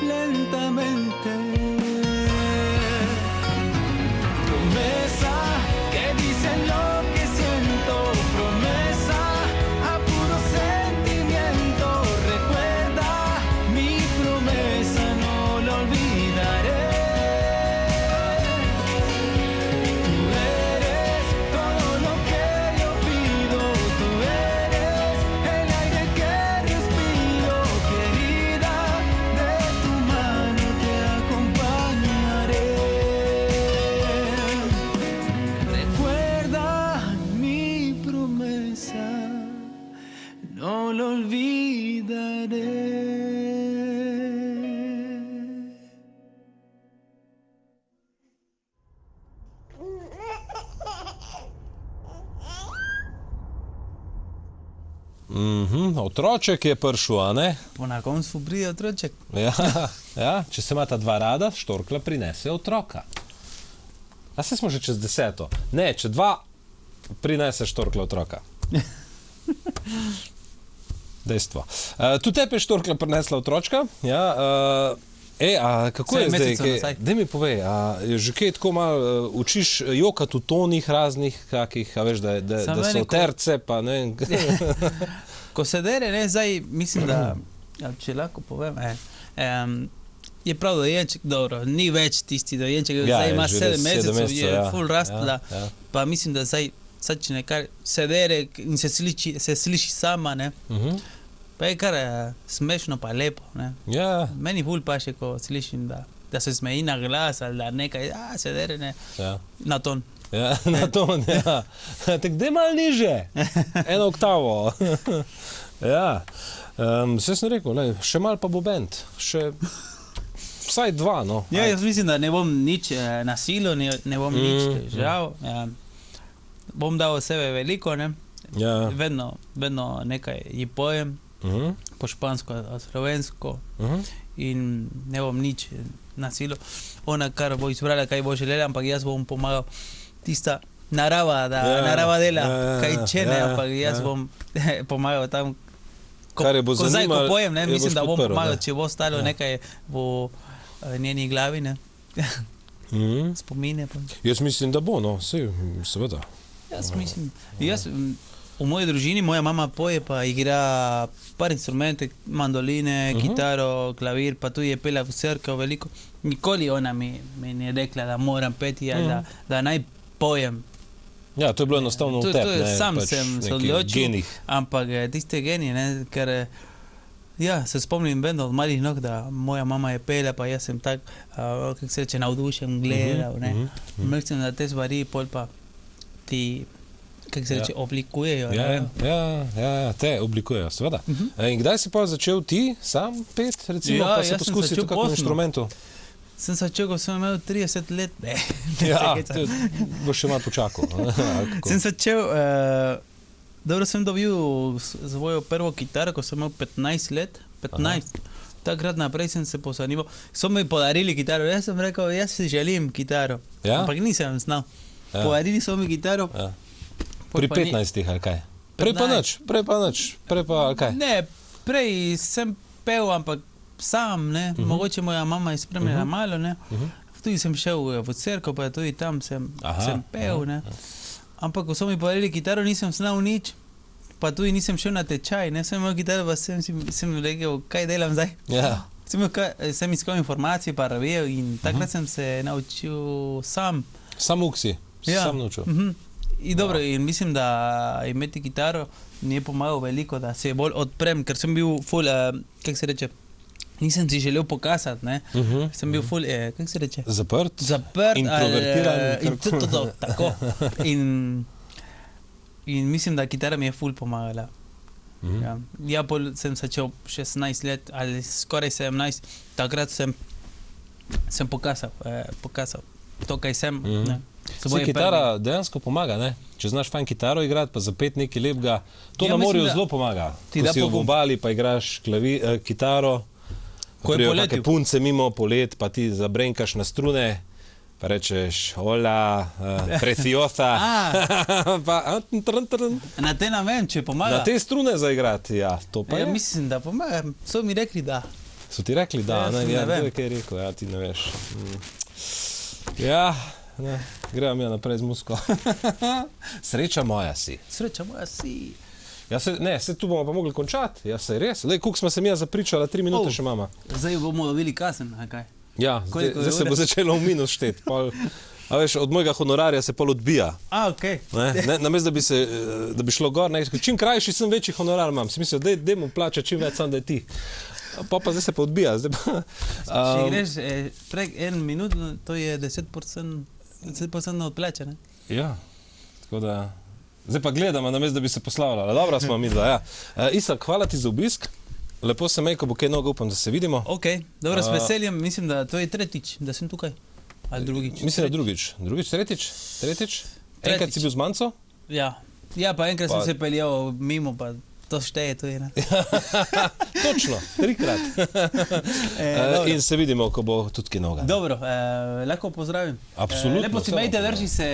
lentamente. Promesa que dice lo que siento. Promesa a puro sentimiento. Recuerda mi promesa, no la olvidaré. no lo olvidaré. Otroček je prišel, a ne? Po na koncu pride otroček. Ja, če se imata dva rada, štorkla prinese otroka. A se smo že čez 10. Ne, če dva prinese štorkla otroka. Dejstvo. Tu tepe je štorkla prinesla otročka. Ja, kako je zdaj? Daj mi povej, je že kaj tako malo učiš jokati v tonih raznih kakih, a veš, da so terce, pa ne vem. Ko se dere, ne, zdaj mislim, da, če lahko povem, je prav dojenček, dobro, ni več tisti dojenček, zdaj ima 7 mesecev, je ful rastla, pa mislim, da zdaj če nekaj se dere in se sliši sama, ne, pa je kar smešno pa lepo, ne. Meni ful paše, ko slišim, da se smeji na glas ali da nekaj, se dere, ne, na ton. Ja, na ton, ja. Tak daj malo niže, eno oktavo. Ja, se sem rekel, še malo pa bo bend, še vsaj 2, no. Ja, jaz mislim, da ne bom nič na silo, ne bom nič žal. Bom dal od sebe veliko, ne. Vedno nekaj ji pojem, po špansko, slovensko in ne bom nič na silo. Ona kar bo izbrala, kaj bo želela, ampak jaz bom pomagal tista narava dela, kaj čene, ampak jaz bom pomagal tam, ko zdaj, ko pojem, ne, mislim, da bom pomagal, če bo stalo nekaj v njeni glavi, ne, spomine. Jaz mislim, da bo, no, seveda. Jaz mislim, v moji družini, moja mama poje, pa igra par instrumente, mandoline, kitaro, klavir, pa tu je pela v cerkev veliko. Nikoli ona mi je rekla, da moram peti, da naj pojem. Ja, to je bilo enostavno v tebi, ne, sam pač sem se nekih odločil, genih. ampak tiste geni, ne, ker se spomnim vedno od malih nog, da moja mama je pela, pa jaz sem tak, kako se reče, navdušen gledal, ne. Mislim, da te stvari pol pa ti, kako se reče, oblikujejo. Ja, te oblikujejo, seveda. In kdaj si pa začel ti sam pet, recimo, pa se poskusiti v kakšnem inštrumentu? Sem začel, ko sem imel 30 let. Ja, boš še malo počakal. Sem začel, dobro sem dobil svojo prvo kitaro, ko sem imel 15 let. 15. Takrat naprej sem se posanimal. So mi podarili kitaro. Jaz sem rekel, jaz si želim kitaro. Ampak nisem znal. Podarili so mi kitaro. Pri 15 ali kaj? Prej pa nič, prej pa ali kaj? Ne, prej sem pel, ampak sam, ne, mogoče moja mama je spremljala malo, ne, tudi sem šel v cerkev, pa tudi tam sem pel, ne, ampak ko so mi podarili kitaro, nisem znal nič, pa tudi nisem šel na tečaj, ne, sem imel kitaro, pa sem rekel, kaj delam zdaj? Sem iskal informacije, pa ravel in takrat sem se naučil sam. Sam uksi, sam naučil. In dobro, in mislim, da imeti kitaro mi je pomagal veliko, da se bolj odprem, ker sem bil ful, kako se reče, nisem si želel pokazati, ne, sem bil ful, kako se reče? Zaprt, introvertiran. In to, tako. In mislim, da kitara mi je ful pomagala. Ja, pol sem začel 16 let, ali skoraj 17, takrat sem pokazal to, kaj sem, ne. Se kitara dejansko pomaga, ne? Če znaš fajn kitaro igrati, pa zapet nekaj lepega, to na morju zelo pomaga. Ko si v obali, pa igraš kitaro, ko prijo kakšne punce mimo polet, pa ti zabrenkaš na strune, pa rečeš, hola, preciosa. Na te namen, če pomaga. Na te strune zaigrati, ja, to pa je. Ja, mislim, da pomaga, so mi rekli, da. So ti rekli, da, ne, ja, to je kaj rekel, ja, ti ne veš. Ja, ne, gremo naprej z muziko. Sreča moja si. Sreča moja si. Ja, se tu bomo pa mogli končati. Ja, se je res. Lej, koliko smo se mi zapričala, 3 minute še mama. Zdaj bomo dobili kasen, a kaj? Ja, zdaj se bo začelo v minus šteti. A veš, od mojega honorarja se pol odbija. Okej. Namesto, da bi šlo gor, čim krajši sem, večji honorar imam. Si mislil, daj mu plača čim več, sam da je ti. Pa zdaj se pa odbija. Če greš prek 1 minut, to je 10% odplača, ne? Ja, tako da Zdaj pa gledamo, namesto da bi se poslavljala. Dobro smo mi dva, ja. Isak, hvala ti za obisk. Lepo se me, ko bo kaj noga, upam, da se vidimo. Ok, dobro, s veseljem, mislim, da to je tretjič, da sem tukaj. Ali drugič? Mislim, da drugič. Drugič, tretjič? Enkrat si bil z manco? Ja, pa enkrat sem se peljal mimo, pa to šteje, to je, ne? Točno, 3-krat. In se vidimo, ko bo tudi kaj noga. Dobro, lahko pozdravim. Absolutno. Lepo si imejte, drži se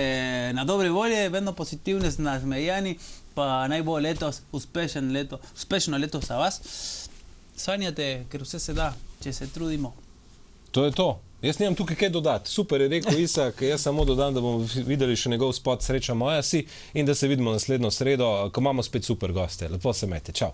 na dobre volje, vedno pozitivne, nasmejani, pa naj bo letos uspešno leto za vas. Sanjate, ker vse se da, če se trudimo. To je to. Jaz nimam tukaj kaj dodati. Super je rekel Isak, jaz samo dodam, da bomo videli še njegov spot Sreča moja si in da se vidimo naslednjo sredo, ko imamo spet super goste. Lepo se imejte. Čau.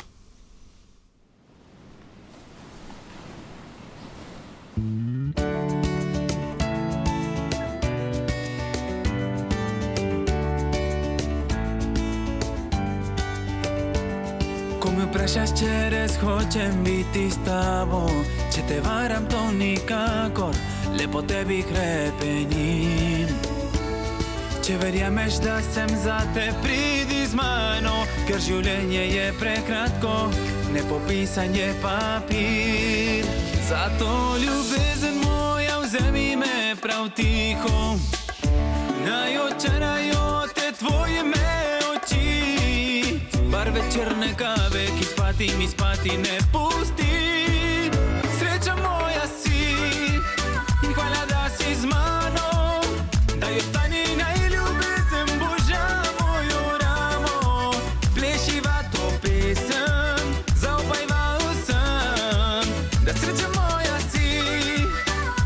Ko me vprašaš, če res hočem biti s tabo, če te varam, to nikakor, lepo tebi hrepenim. Če verjameš, da sem za te, pridi z mano, ker življenje je prekratko, nepopisan je papir. Zato ljubezen moja, vzemi me prav tiho, naj očarajo te tvoje me oči. Barve črne kave, ki mi spati ne pusti. Sreča moja si in hvala, da si z mano, da je stani najljubezen Božja mojo ramo. Plešiva to pesem, zaupajva vsem, da sreča moja si,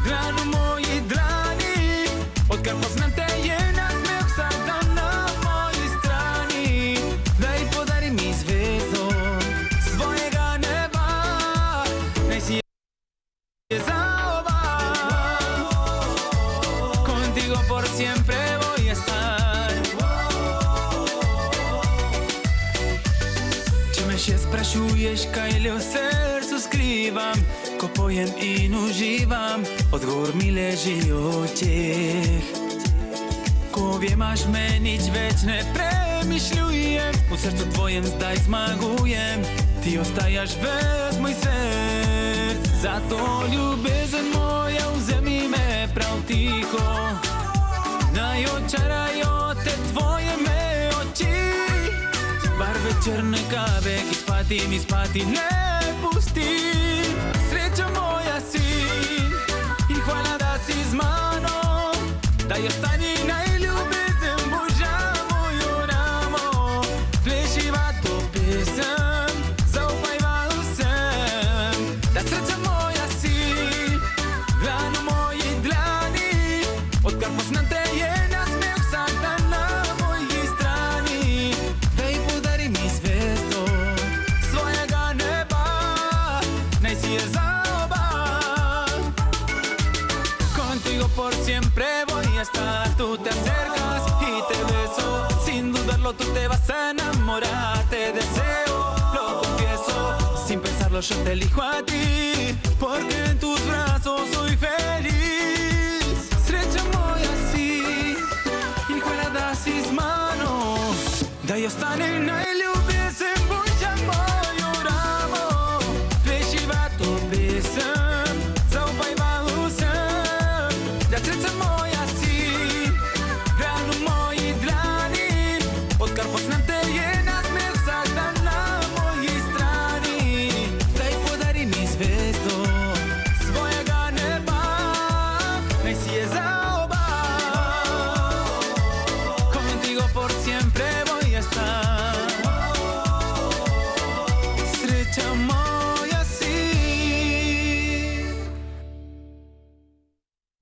dlan v moji dlani, odkar poznam te je nasmeh vsak dan na moji strani. Daj podari mi zvezdo svojega neba, naj si je za oba. Contigo por siempre voy a estar. Če me še sprašuješ, kaj le v srcu skrivam, ko pojem in uživam, odgovor mi leži v očeh. Ko objemaš me, nič več ne premišljujem, v srcu tvojem zdaj zmagujem, ti ostajaš ves moj svet. Zato ljubezen moja, vzemi me prav tiho, naj očarajo te tvoje me oči. Barve črne kave, ki mi spati ne pusti. Sreča moja si in hvala, da si z mano, da je stani najljubezen Božja mojo ramo. Plešiva to pesem, zaupajva vsem, da sreča moja si, dlan v moji dlani, odkar poznam te je nasmeh vsak dan na moji strani. Daj podari mi zvezdo svojega neba, naj si je za oba. Contigo por siempre voy a estar, tú te acercas y te beso, sin dudarlo tú te vas a enamorar. Te deseo, lo confieso, sin pensarlo yo te elijo a ti, porque en tus brazos soy feliz. Sreća moja si i hvala da si z mano, da je ostane